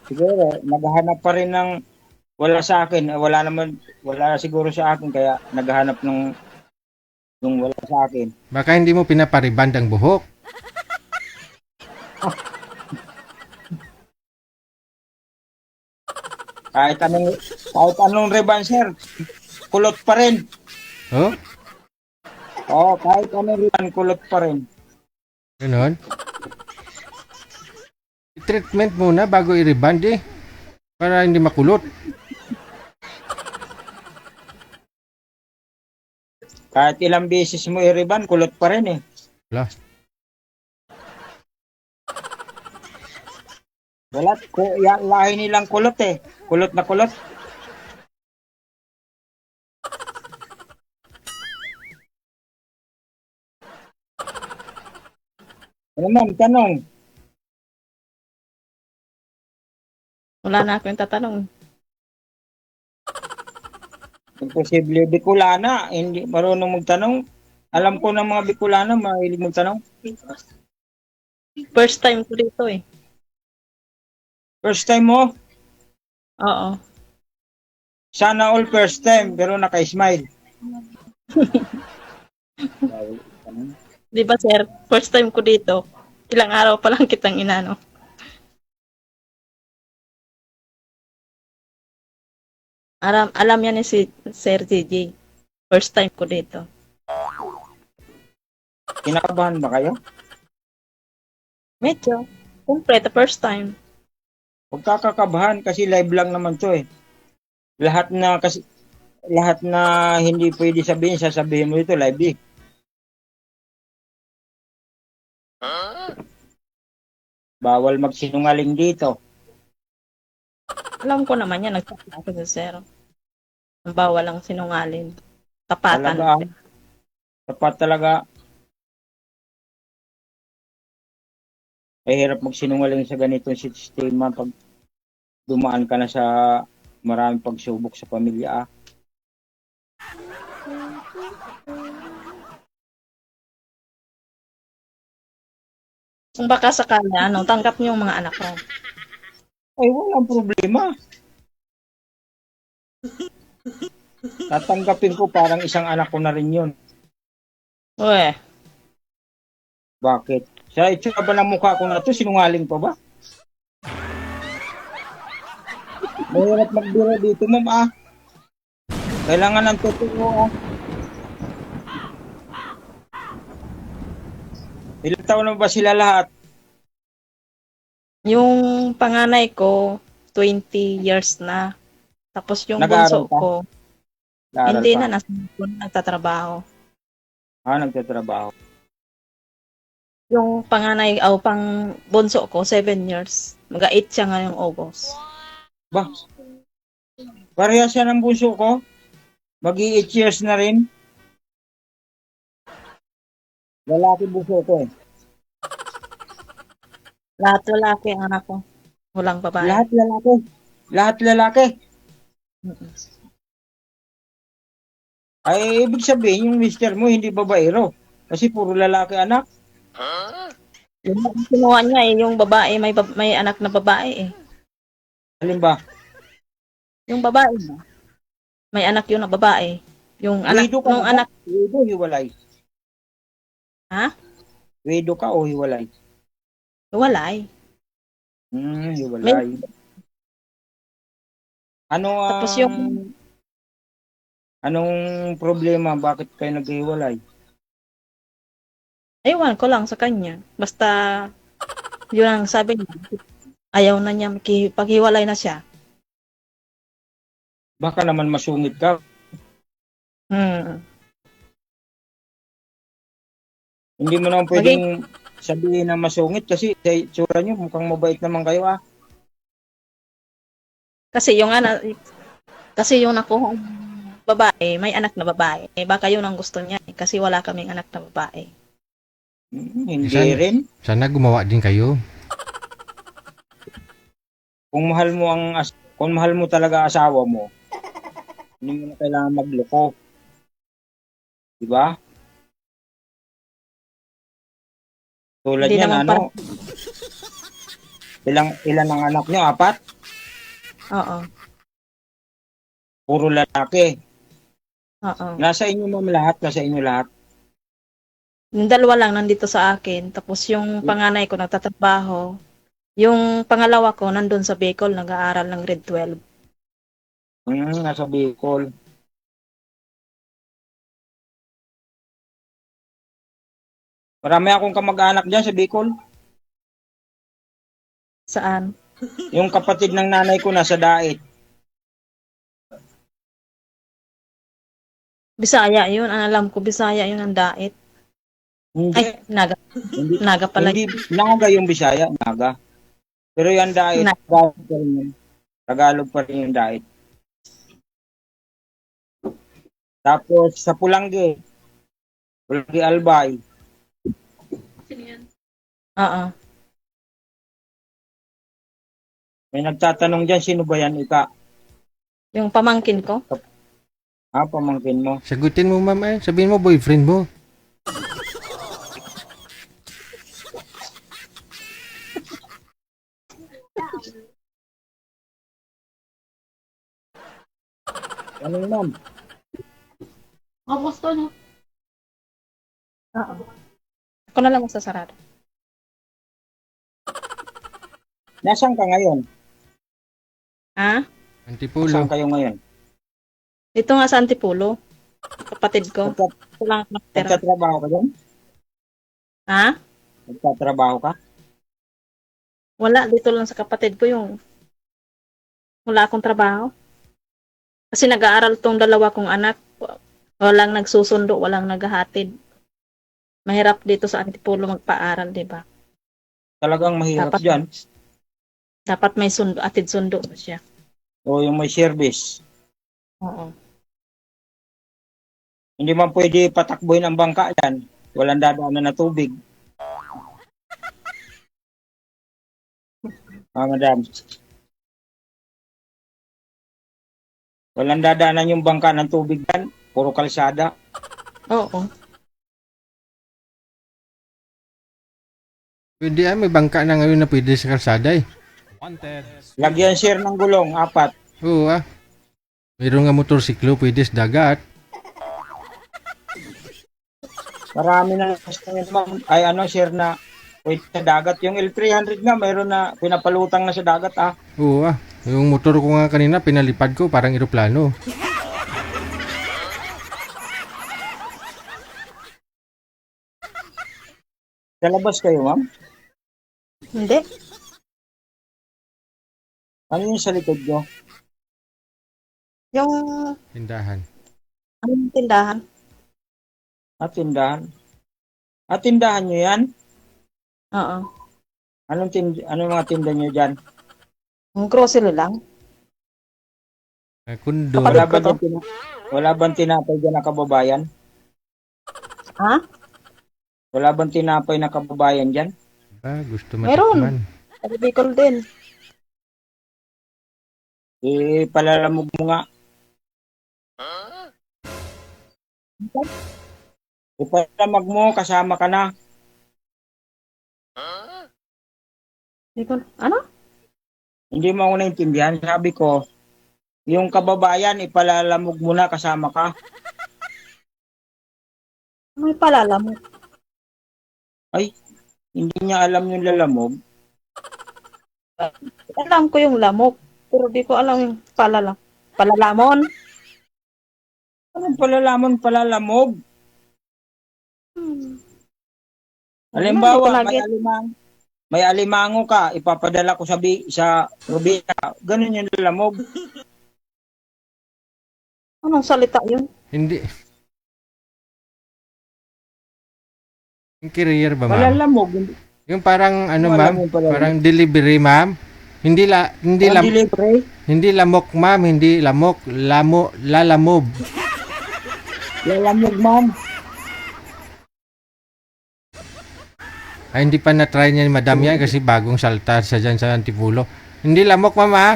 [SPEAKER 11] Siguro, naghahanap pa rin ng wala sa akin. Wala siguro sa akin, kaya naghahanap ng wala sa akin.
[SPEAKER 4] Baka hindi mo pinapariband ang buhok.
[SPEAKER 11] Kahit anong riban, sir, kulot pa rin.
[SPEAKER 4] Oh?
[SPEAKER 11] Oo, kahit anong riban, kulot pa rin.
[SPEAKER 4] Ganon? I-treatment muna bago i-reband eh. Para hindi makulot.
[SPEAKER 11] Kahit ilang beses mo i-riban, kulot pa rin eh.
[SPEAKER 4] Wala.
[SPEAKER 11] Wala, lahi nilang kulot eh. Kulot na kulot. Ano ma'am, tanong?
[SPEAKER 10] Wala na akong tatanong.
[SPEAKER 11] Imposible, Bicolana, hindi marunong magtanong. Alam ko ng mga Bicolana, mahilig magtanong.
[SPEAKER 10] First time ko dito eh.
[SPEAKER 11] First time mo?
[SPEAKER 10] Oo.
[SPEAKER 11] Sana all first time, pero naka-smile.
[SPEAKER 10] Di ba sir, first time ko dito. Ilang araw pa lang kitang inano. Alam yan ni si Sir JJ. First time ko dito.
[SPEAKER 11] Kinakabahan ba kayo?
[SPEAKER 10] Medyo. Complete, first time.
[SPEAKER 11] Huwag kakakabahan kasi live lang naman to eh. Lahat na hindi pwede sabihin, sasabihin mo ito live eh. Bawal magsinungaling dito.
[SPEAKER 10] Alam ko naman yan, nagsasabi ako sa Sir. Ang bawal lang sinungalin. Tapatan.
[SPEAKER 11] Talaga, tapat talaga. Ay hirap magsinungaling sa ganitong sistema pag dumaan ka na sa maraming pagsubok sa pamilya.
[SPEAKER 10] Kung baka sakali, tanggap niyo yung mga anak ko.
[SPEAKER 11] Ay, walang problema. Tatanggapin ko parang isang anak ko na rin yun.
[SPEAKER 10] Uwe.
[SPEAKER 11] Bakit? Sa itsura ba ng mukha ko na to, sinungaling pa ba? Mahirap magbiro dito, ma'am Kailangan ng totoo Ilang taon na ba sila lahat?
[SPEAKER 10] Yung panganay ko, 20 years na. Tapos yung
[SPEAKER 11] Nag-aaral
[SPEAKER 10] bunso ko,
[SPEAKER 11] Nag-aaral
[SPEAKER 10] hindi
[SPEAKER 11] pa?
[SPEAKER 10] na, nagtatrabaho.
[SPEAKER 11] Nagtatrabaho.
[SPEAKER 10] Yung panganay, pang bunso ko, 7 years. Mag-8 siya ngayong August.
[SPEAKER 11] Ba? Pareha siya ng bunso ko? Mag-8 years na rin? Lalaki bunso ko eh.
[SPEAKER 10] Lahat lalaki ang anak ko. Walang babae.
[SPEAKER 11] Lahat lalaki? Lahat lalaki? Ay, ibig sabihin, yung mister mo hindi babaero. Kasi puro lalaki anak.
[SPEAKER 10] Yung kinuha niya yung babae, may anak na babae eh.
[SPEAKER 11] Alin ba?
[SPEAKER 10] Yung babae mo. May anak yun na babae. Yung anak,
[SPEAKER 11] Widow ka
[SPEAKER 10] nung
[SPEAKER 11] ba?
[SPEAKER 10] anak,
[SPEAKER 11] Widow, hiwalay.
[SPEAKER 10] ha?
[SPEAKER 11] Widow ka o hiwalay?
[SPEAKER 10] Walay.
[SPEAKER 11] Hiwalay. Ano
[SPEAKER 10] Tapos yung
[SPEAKER 11] Anong problema? Bakit kayo naghiwalay?
[SPEAKER 10] Ewan ko lang sa kanya. Basta, yun ang sabi niya. Ayaw na niya, paghiwalay na siya.
[SPEAKER 11] Baka naman masungit ka. Hindi mo naman pwedeng sabihin na masungit kasi sa itsura nyo, mukhang mabait naman kayo ah.
[SPEAKER 10] Kasi yung nakuha babae, may anak na babae. Baka yun ang gusto niya. Kasi wala kaming anak na babae.
[SPEAKER 11] Hindi rin.
[SPEAKER 4] Sana gumawa din kayo.
[SPEAKER 11] Kung mahal mo talaga asawa mo, hindi mo na kailangan magloko. Diba? Tulad
[SPEAKER 10] Hindi
[SPEAKER 11] yan,
[SPEAKER 10] naman
[SPEAKER 11] ilan ang anak nyo? 4?
[SPEAKER 10] Oo.
[SPEAKER 11] Puro lalaki.
[SPEAKER 10] Oo.
[SPEAKER 11] Nasa inyo ma'am lahat, nasa inyo lahat.
[SPEAKER 10] Yung dalawa lang nandito sa akin. Tapos yung panganay ko nagtatrabaho. Yung pangalawa ko nandun sa Bicol, nag-aaral ng grade 12.
[SPEAKER 11] Nasa Bicol. Marami akong kamag-anak dyan sa Bicol.
[SPEAKER 10] Saan?
[SPEAKER 11] Yung kapatid ng nanay ko nasa Dait.
[SPEAKER 10] Bisaya yun. Ang alam ko, Bisaya yun ang Dait.
[SPEAKER 11] Hindi.
[SPEAKER 10] Ay, Naga. Naga pala.
[SPEAKER 11] Hindi, Naga yung Bisaya, Naga. Pero yung Dait, Tagalog pa rin yun. Tagalog pa rin yung Dait. Tapos sa Pulangge Albay.
[SPEAKER 10] Oo.
[SPEAKER 11] May nagtatanong dyan, sino ba yan, Ika?
[SPEAKER 10] Yung pamangkin ko.
[SPEAKER 11] Pamangkin mo.
[SPEAKER 4] Sagutin mo, ma'am. Sabihin mo, boyfriend mo.
[SPEAKER 11] Ano ma'am?
[SPEAKER 10] Gusto niyo? Oo. Ako na lang masasarado.
[SPEAKER 11] Nasaan ka ngayon?
[SPEAKER 10] Ha?
[SPEAKER 4] Antipulo.
[SPEAKER 11] Nasaan kayo ngayon?
[SPEAKER 10] Dito nga sa Antipulo. Kapatid ko. Walang nakatira.
[SPEAKER 11] Nagtatrabaho ka dyan?
[SPEAKER 10] Ha?
[SPEAKER 11] Nagtatrabaho ka?
[SPEAKER 10] Wala. Dito lang sa kapatid ko yung wala akong trabaho. Kasi nag-aaral tong dalawa kong anak. Walang nagsusundo, walang naghahatid. Mahirap dito sa Antipulo magpaaral, di ba?
[SPEAKER 11] Talagang mahirap dyan.
[SPEAKER 10] Dapat may sundo, atid sundo siya.
[SPEAKER 11] O yung may service.
[SPEAKER 10] Oo.
[SPEAKER 11] Hindi man pwede patakbuhin ang bangka dyan. Walang dadaanan na tubig. Madam. Walang dadaanan yung bangka ng tubig dyan. Puro kalsada.
[SPEAKER 10] Oo.
[SPEAKER 4] Pwede may bangka na ngayon na pwede sa kalsada eh.
[SPEAKER 11] Lagyan sir ng gulong, 4.
[SPEAKER 4] Oo Mayroon nga motorsiklo, pwede sa dagat.
[SPEAKER 11] Marami na ma'am. Ay sir na pwede sa dagat. Yung L300 nga, mayroon na pinapalutang na sa dagat
[SPEAKER 4] Oo Yung motor ko nga kanina, pinalipad ko parang eroplano.
[SPEAKER 11] Sa labas kayo ma'am?
[SPEAKER 10] Hindi.
[SPEAKER 11] Ano yung sa likod nyo?
[SPEAKER 10] Yung
[SPEAKER 4] Tindahan.
[SPEAKER 10] anong tindahan?
[SPEAKER 11] Tindahan. Tindahan nyo yan?
[SPEAKER 10] Oo.
[SPEAKER 11] Anong mga tinda nyo dyan?
[SPEAKER 10] Yung grocery lang.
[SPEAKER 4] Kundo.
[SPEAKER 11] Wala bang tinapay dyan na kababayan?
[SPEAKER 10] Ha?
[SPEAKER 11] Wala bang tinapay na kababayan dyan?
[SPEAKER 4] Gusto
[SPEAKER 10] Meron.
[SPEAKER 4] matikman.
[SPEAKER 10] Sa Bicol din.
[SPEAKER 11] Palalamog mo nga. Ipalamag mo, kasama ka na.
[SPEAKER 10] Bicol. Ano?
[SPEAKER 11] Hindi mo ako naintindihan. Sabi ko, yung kababayan, ipalalamog mo na, kasama ka.
[SPEAKER 10] May palalamog.
[SPEAKER 11] Ay, hindi niya alam yung lalamog.
[SPEAKER 10] Alam ko yung lamok. Pero di ko alam yung palalamon.
[SPEAKER 11] Anong palalamog? Halimbawa, may alimango ka, ipapadala ko sa probinsya. Ganun yung lalamog.
[SPEAKER 10] Anong salita yun?
[SPEAKER 4] Hindi. Yung courier ba, ma'am?
[SPEAKER 11] Palalamog.
[SPEAKER 4] Yung parang ano,
[SPEAKER 11] Wala
[SPEAKER 4] ma'am?
[SPEAKER 11] mo pala.
[SPEAKER 4] Parang delivery, ma'am? Hindi
[SPEAKER 11] Delivery?
[SPEAKER 4] hindi lamok, ma'am, hindi lamok, lalamob.
[SPEAKER 11] Lalamog, ma'am.
[SPEAKER 4] Ay, hindi pa na-try niya ni Madam yan kasi bagong salta siya dyan sa Antipulo. Hindi lamok, ma'am, ha?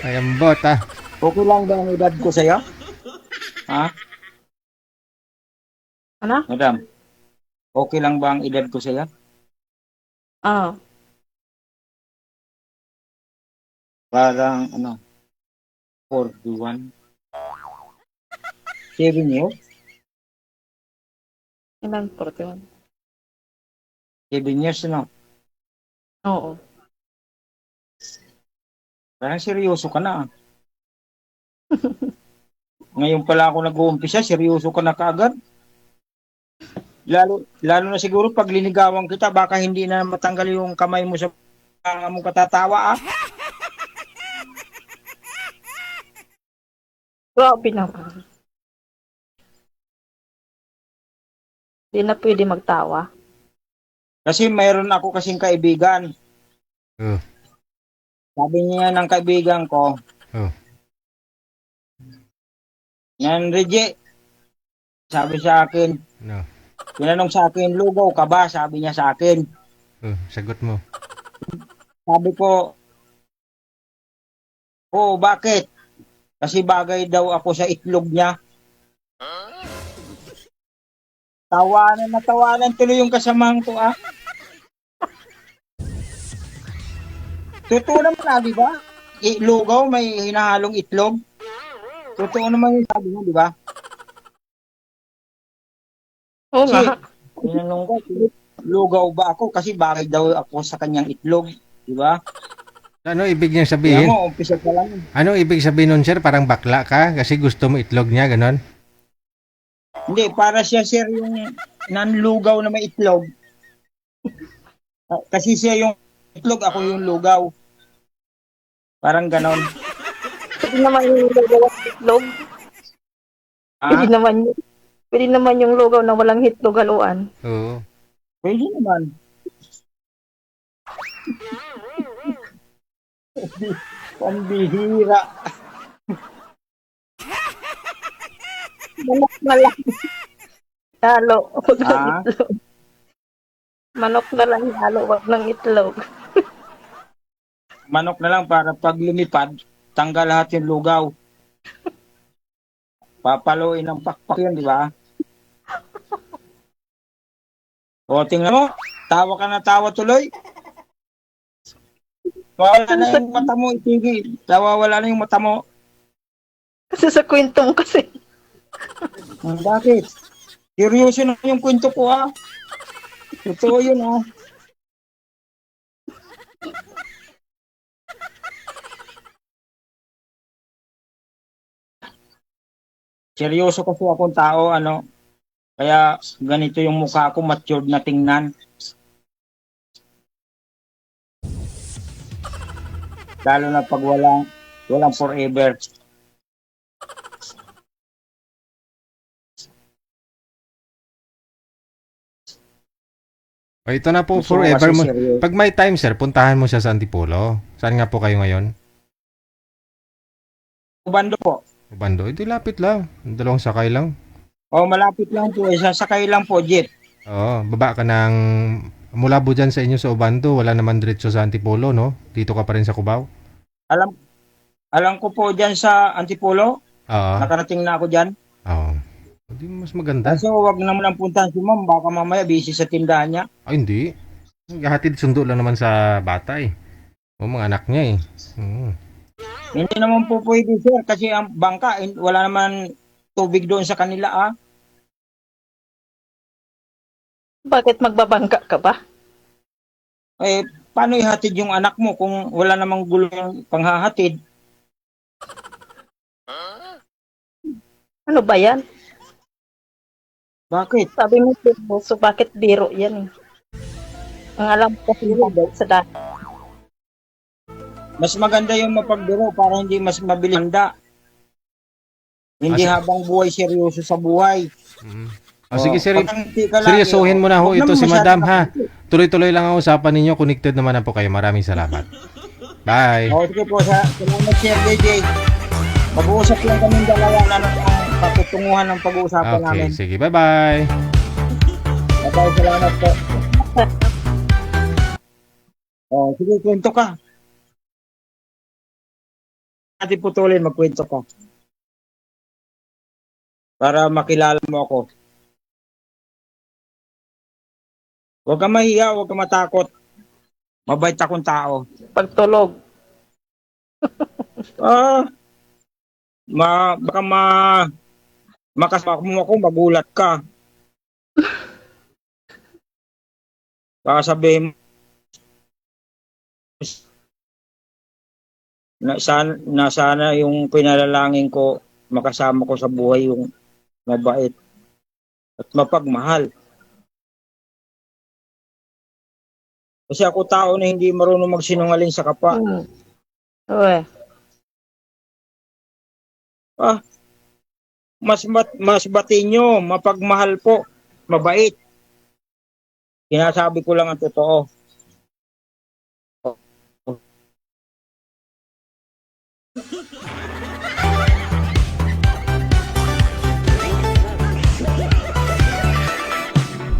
[SPEAKER 4] Ay, ang bot, ha?
[SPEAKER 11] Okay lang ba ang edad ko sa'yo? Ha?
[SPEAKER 10] Ano?
[SPEAKER 11] Madam, okay lang ba ang edad ko sa'yo?
[SPEAKER 10] Ah.
[SPEAKER 11] Parang, 41. 7 years?
[SPEAKER 10] Ilan 41?
[SPEAKER 11] 7 years,
[SPEAKER 10] Oo.
[SPEAKER 11] Parang seryoso ka na. Ngayon pala ako nag-uumpisa, seryoso ka na kaagad. Lalo na siguro pag linigawan kita, baka hindi na matanggal yung kamay mo sa mong katatawa, ah.
[SPEAKER 10] Grabe naman. Hindi na pwede magtawa.
[SPEAKER 11] Kasi mayroon ako kasing kaibigan.
[SPEAKER 4] Oh.
[SPEAKER 11] Sabi niya ng kaibigan ko,
[SPEAKER 4] Oh.
[SPEAKER 11] yan, Reggie, sabi sa akin,
[SPEAKER 4] No.
[SPEAKER 11] tinanong sa akin, lugaw ka ba? Sabi niya sa akin.
[SPEAKER 4] Oh, sagot mo.
[SPEAKER 11] Sabi ko, oh, bakit? Kasi bagay daw ako sa itlog niya. Tawanan tuloy yung kasamahan ko, ah. Totoo naman, di ba? Lugaw, may hinahalong itlog. Totoo naman yung sabi mo, di ba?
[SPEAKER 10] Oo
[SPEAKER 11] Kasi,
[SPEAKER 10] nga.
[SPEAKER 11] tinanong ko, lugaw ba ako? Kasi bagay daw ako sa kanyang itlog, di ba?
[SPEAKER 4] Ano ibig niya
[SPEAKER 11] Kaya
[SPEAKER 4] sabihin?
[SPEAKER 11] mo, umpisa pa lang.
[SPEAKER 4] Ano ibig sabihin nun, sir? Parang bakla ka kasi gusto mo itlog niya, ganon?
[SPEAKER 11] Hindi, para siya, sir, yung nanlugaw na may itlog. Kasi siya yung itlog, ako yung lugaw. Parang ganon.
[SPEAKER 10] Pwede naman yung lugaw at itlog. Pwede
[SPEAKER 11] Ah,
[SPEAKER 10] naman yun. Pwede naman yung lugaw na walang hitlog haluan.
[SPEAKER 4] Oo.
[SPEAKER 11] pwede naman. Pambihira.
[SPEAKER 10] Manok na lang. Halo. Huwag ng
[SPEAKER 11] Ah?
[SPEAKER 10] itlog. Manok na lang halo. Huwag ng itlog.
[SPEAKER 11] Manok na lang para pag lumipad, tanggal lahat yung lugaw. Papaluin ng pakpak yun, di ba? O, tingnan mo. Tawa ka na tawa tuloy. Wala na yung mata mo, itigil. Wala na yung mata mo.
[SPEAKER 10] Kasi sa kwento mo kasi.
[SPEAKER 11] Bakit? Seryoso na yung kwento ko, ah. Totoo yun, ah. Seryoso kasi akong tao, kaya ganito yung mukha ko, matured na tingnan. Lalo na pag walang forever.
[SPEAKER 4] O, ito na po,
[SPEAKER 11] Gusto ko
[SPEAKER 4] forever
[SPEAKER 11] kasi
[SPEAKER 4] mo.
[SPEAKER 11] seryoso.
[SPEAKER 4] Pag may time, sir, puntahan mo siya sa Antipolo. Saan nga po kayo ngayon?
[SPEAKER 11] Bando po.
[SPEAKER 4] Bando, ito lapit lang. Dalawang sakay lang.
[SPEAKER 11] O, malapit lang po. Sasakay lang po, jeep.
[SPEAKER 4] Oo, baba ka ng... Mula po dyan sa inyo sa Obando, wala naman diretso sa Antipolo, no? Dito ka pa rin sa Cubao?
[SPEAKER 11] Alam ko po dyan sa Antipolo.
[SPEAKER 4] Oo.
[SPEAKER 11] Nakarating na ako dyan.
[SPEAKER 4] Oo. Hindi mas maganda.
[SPEAKER 11] Kaso wag naman ang puntahan si ma'am. Baka mamaya busy sa tindahan niya.
[SPEAKER 4] Ay, hindi. Hatid sundo lang naman sa bata eh. O mga anak niya eh.
[SPEAKER 11] Hindi naman po pwede, sir. Kasi ang bangka, wala naman tubig doon sa kanila, ah.
[SPEAKER 10] Bakit magbabangga ka ba?
[SPEAKER 11] Eh, paano ihatid yung anak mo kung wala namang gulo yung panghahatid?
[SPEAKER 10] Ano ba yan?
[SPEAKER 11] Bakit?
[SPEAKER 10] Sabi mo seryoso, bakit biro yan? Ang alam ko kasi sa dati.
[SPEAKER 11] Mas maganda yung mapagbiro para hindi mas mabilis handa. Hindi habang buhay seryoso sa buhay.
[SPEAKER 4] Sige,
[SPEAKER 11] pagangti ka lang,
[SPEAKER 4] seryosohin mo na ho
[SPEAKER 11] huwag
[SPEAKER 4] ito
[SPEAKER 11] naman
[SPEAKER 4] si Madam,
[SPEAKER 11] masyadong
[SPEAKER 4] ha?
[SPEAKER 11] makangiti.
[SPEAKER 4] Tuloy-tuloy lang ang usapan ninyo. Connected naman na po kayo. Maraming salamat. Bye.
[SPEAKER 11] Sige po, salamat Sir JJ. Mag-uusap lang kami dalawa na ng patutunguhan ng pag-uusapan namin.
[SPEAKER 4] Okay, sige. Bye-bye.
[SPEAKER 11] Bye, salamat po. Sige, kwento ka. Natin putulin, magkwento ka. Para makilala mo ako. Huwag ka mahiya, huwag ka matakot. Mabait akong tao.
[SPEAKER 10] Pagtulog.
[SPEAKER 11] Baka makasama mo ako, magulat ka. Baka sabihin mo, na sana yung pinalalangin ko, makasama ko sa buhay yung mabait at mapagmahal. Kasi ako tao na hindi marunong magsinungaling sa kapwa.
[SPEAKER 10] Uwe.
[SPEAKER 11] Mas bati nyo, mapagmahal po, mabait. Sinasabi ko lang ang totoo.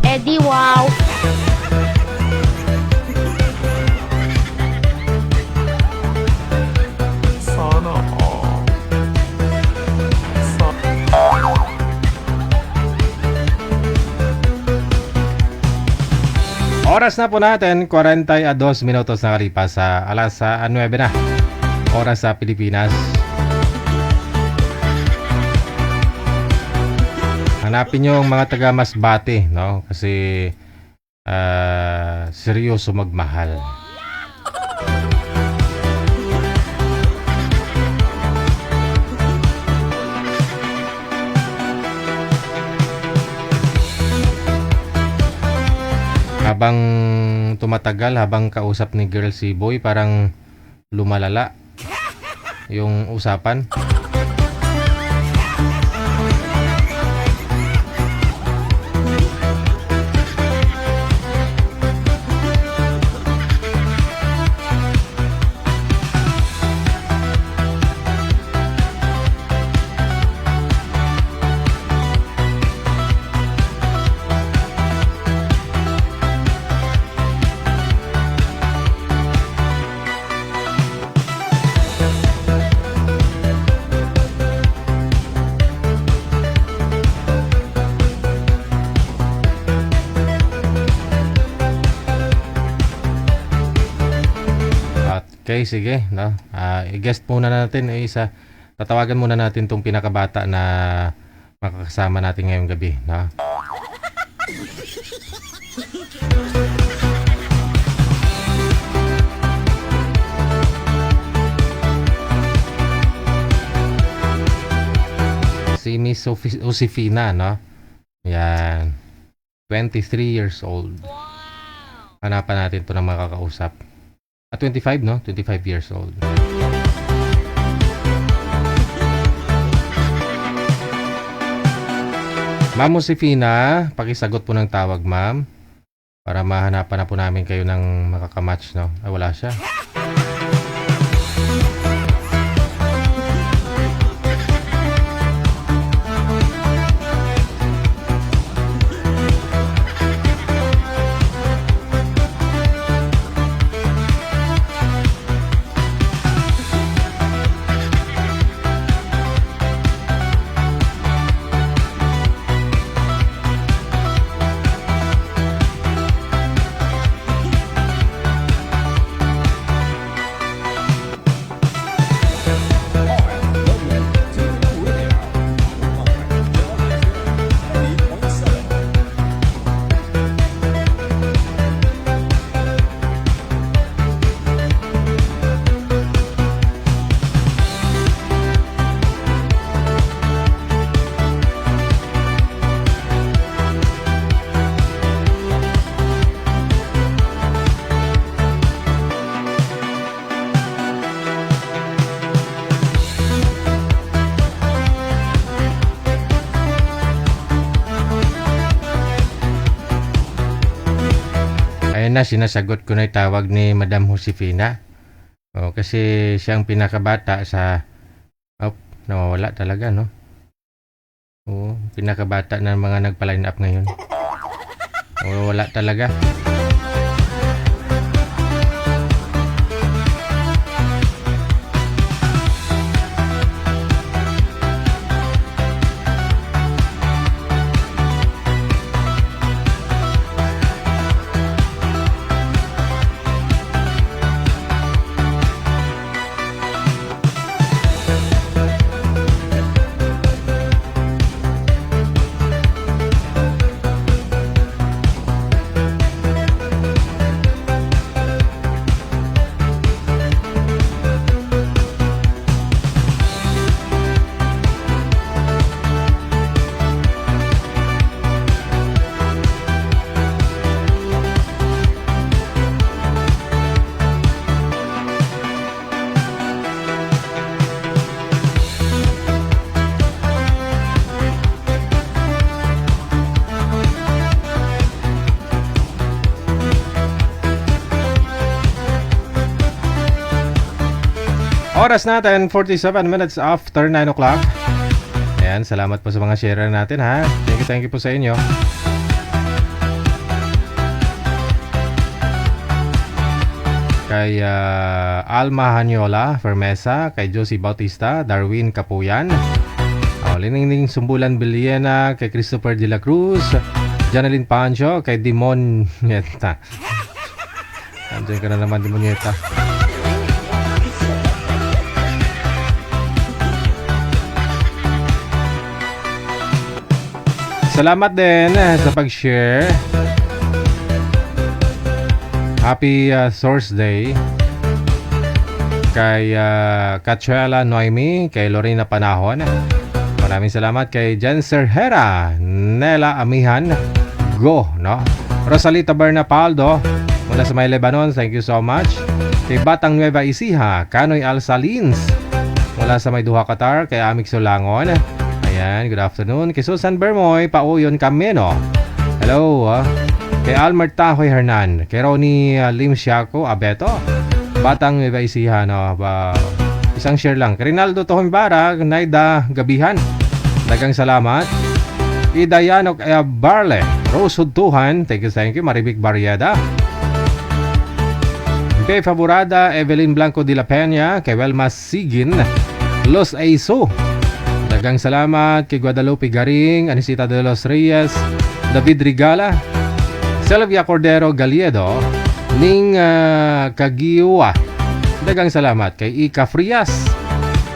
[SPEAKER 12] Eddie, wow!
[SPEAKER 4] Oras na po natin, 42 minutos na kalipas sa alas 9 na. Oras sa Pilipinas. Hanapin nyo ang mga taga Masbate, no? Kasi seryoso magmahal. Habang tumatagal, habang kausap ni girl si boy, parang lumalala yung usapan. Okay, sige, no. I-guest muna natin isa. Tatawagan muna natin tong pinakabata na makakasama natin ngayong gabi, no. Si Miss Josefina, no. Yan. 23 years old. Hanapan natin 'to ng makakausap. 25, no? 25 years old. Ma'am Josefina, pakisagot po ng tawag, ma'am. Para mahanapan na po namin kayo ng makakamatch, no? Ay, wala siya. Kanina sinasagot ko na yung tawag ni Madam Josefina. Kasi siyang pinakabata sa... nawawala talaga, no? Pinakabata ng mga nagpa-line up ngayon. Wala talaga. Oras natin, 47 minutes after 9 o'clock. Ayan, salamat po sa mga sharer natin, ha. Thank you po sa inyo. Kay Alma Hanyola Fermesa, kay Josie Bautista, Darwin Kapuyan, Liningning Sumbulan Biliena, kay Christopher De La Cruz, Janeline Pancho, kay Dimon Nieta. Andiyan ka na naman, Dimon Nieta. Salamat din sa pag-share. Happy Source Day kay Cachuela Noemi, kay Lorena Panahon. Maraming salamat kay Jenser Hera, Nela Amihan, Go, no? Rosalita Bernapaldo mula sa May Lebanon, thank you so much. Kay Batang Nueva Ecija, Kanoy Alsalins mula sa May Duha, Qatar, kay Amik Solangon. Ayan, good afternoon. Kay Susan Bermoy, Pauyon Camino. Hello. Kay Almer Tahoy Hernan. Kay Ronnie Lim Siaco Abeto. Batang Nueva Ecija, no? Isang share lang. Kay Rinaldo Tohimbara, Naida Gabihan. Dagang salamat. Kay Dayanok Barle, Rose Hudtuhan. Thank you. Maribik Barrieda. Kay Favorada, Evelyn Blanco de la Peña. Kay Welma Sigin, Los Aiso. Dagang salamat kay Guadalupe Garing, Anisita de los Reyes, David Rigala, Selvia Cordero Galiedo, Ning Kagiwa. Dagang salamat kay Ika Frias.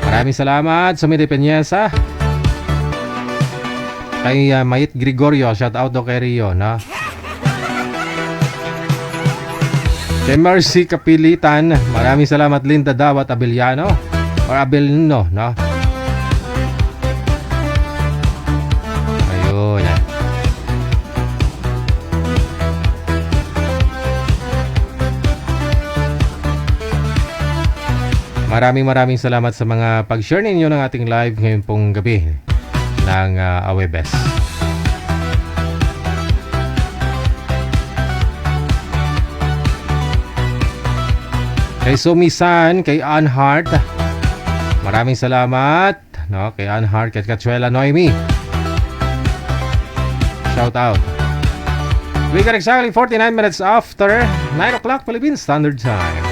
[SPEAKER 4] Maraming salamat Sumide Peñesa. Kay Mayit Gregorio, shout out do kay Rio, no? Kay Mercy Kapilitan, maraming salamat Linda Dawat Abeliano or Abelino, no? Maraming salamat sa mga pag-share ninyo ng ating live ngayon pong gabi ng Awebes. Kay Sumisan, kay Anhart, maraming salamat, no? Kay Anhart, kay Cachuela Noemi. Shout out. We got exactly 49 minutes after 9 o'clock Philippine Standard Time.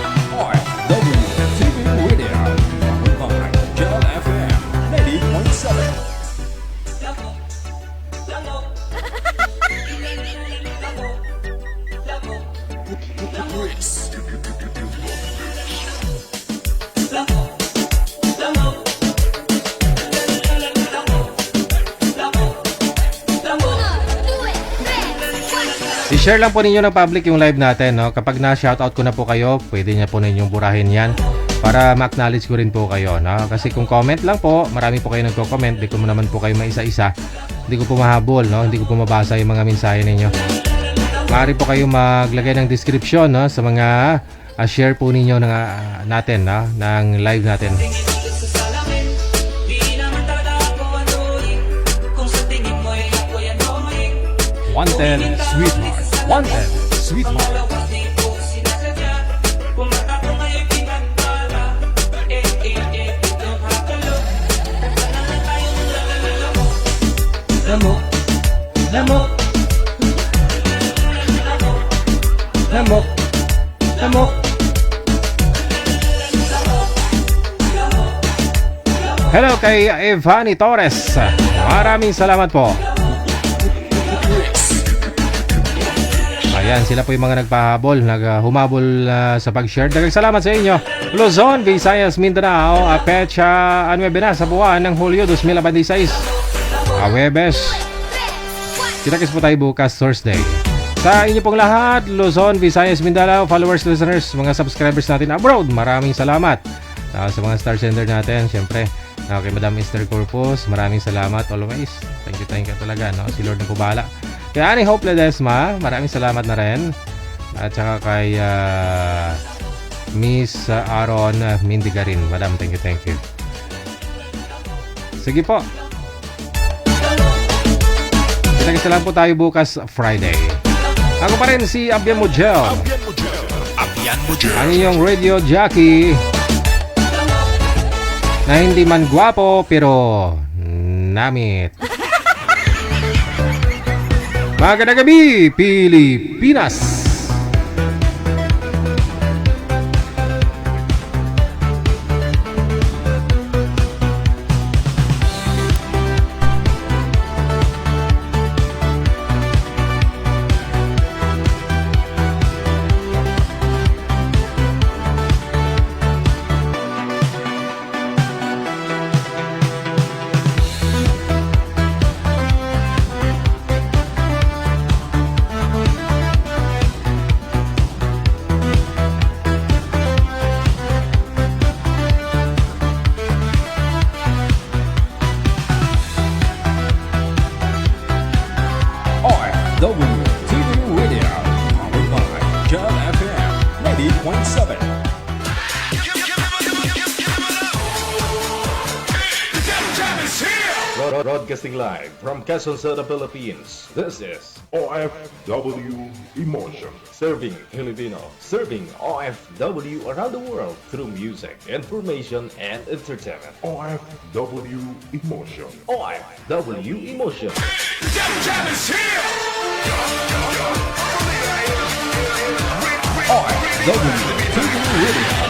[SPEAKER 4] I-share lang po ninyo ng public yung live natin, no? Kapag na-shoutout ko na po kayo, pwede niya po ninyong burahin yan para ma-acknowledge ko rin po kayo, no? Kasi kung comment lang po, marami po kayo nagko-comment, di ko naman po kayo maisa-isa, hindi ko po mahabol, no? Hindi ko po mabasa yung mga mensahe ninyo. Maaari po kayo maglagay ng description, no? Sa mga share po ninyo ng, natin, no? Ng live natin. Wanted, sweetheart. Wanted, sweetheart. Lamok. Lamok. Lamok. Hello kay Evani Torres. Maraming salamat po. Ayan, sila po yung mga nagpahabol, humabol sa pag-share. Dagang salamat sa inyo. Luzon, Visayas, Mindanao, Pecha, 9 na sa buwan ng Hulyo 2026. Webes. Kita-kits po tayo bukas Thursday. Sa inyo pong lahat, Luzon, Visayas, Mindanao, followers, listeners, mga subscribers natin abroad, maraming salamat. Sa mga star sender natin, syempre, kay Madam Esther Corpus, maraming salamat always. Thank you talaga, no? Si Lord na po bahala. Kay Annie Hope Ledesma, maraming salamat na rin. At saka kay Miss Aaron Mindigarin. Madam, thank you. Sige po. Kita-kita lang po tayo bukas Friday. Ako pa rin si Abian Mujel. Ang inyong radio jockey na hindi man gwapo pero namit. Magandang gabi, Pilipinas!
[SPEAKER 5] Broadcasting live from Quezon City, Philippines. This is
[SPEAKER 6] OFW Emotion.
[SPEAKER 5] Serving Filipino, serving OFW around the world through music, information, and entertainment.
[SPEAKER 6] OFW Emotion.
[SPEAKER 5] OFW Emotion.
[SPEAKER 1] OFW TV Radio.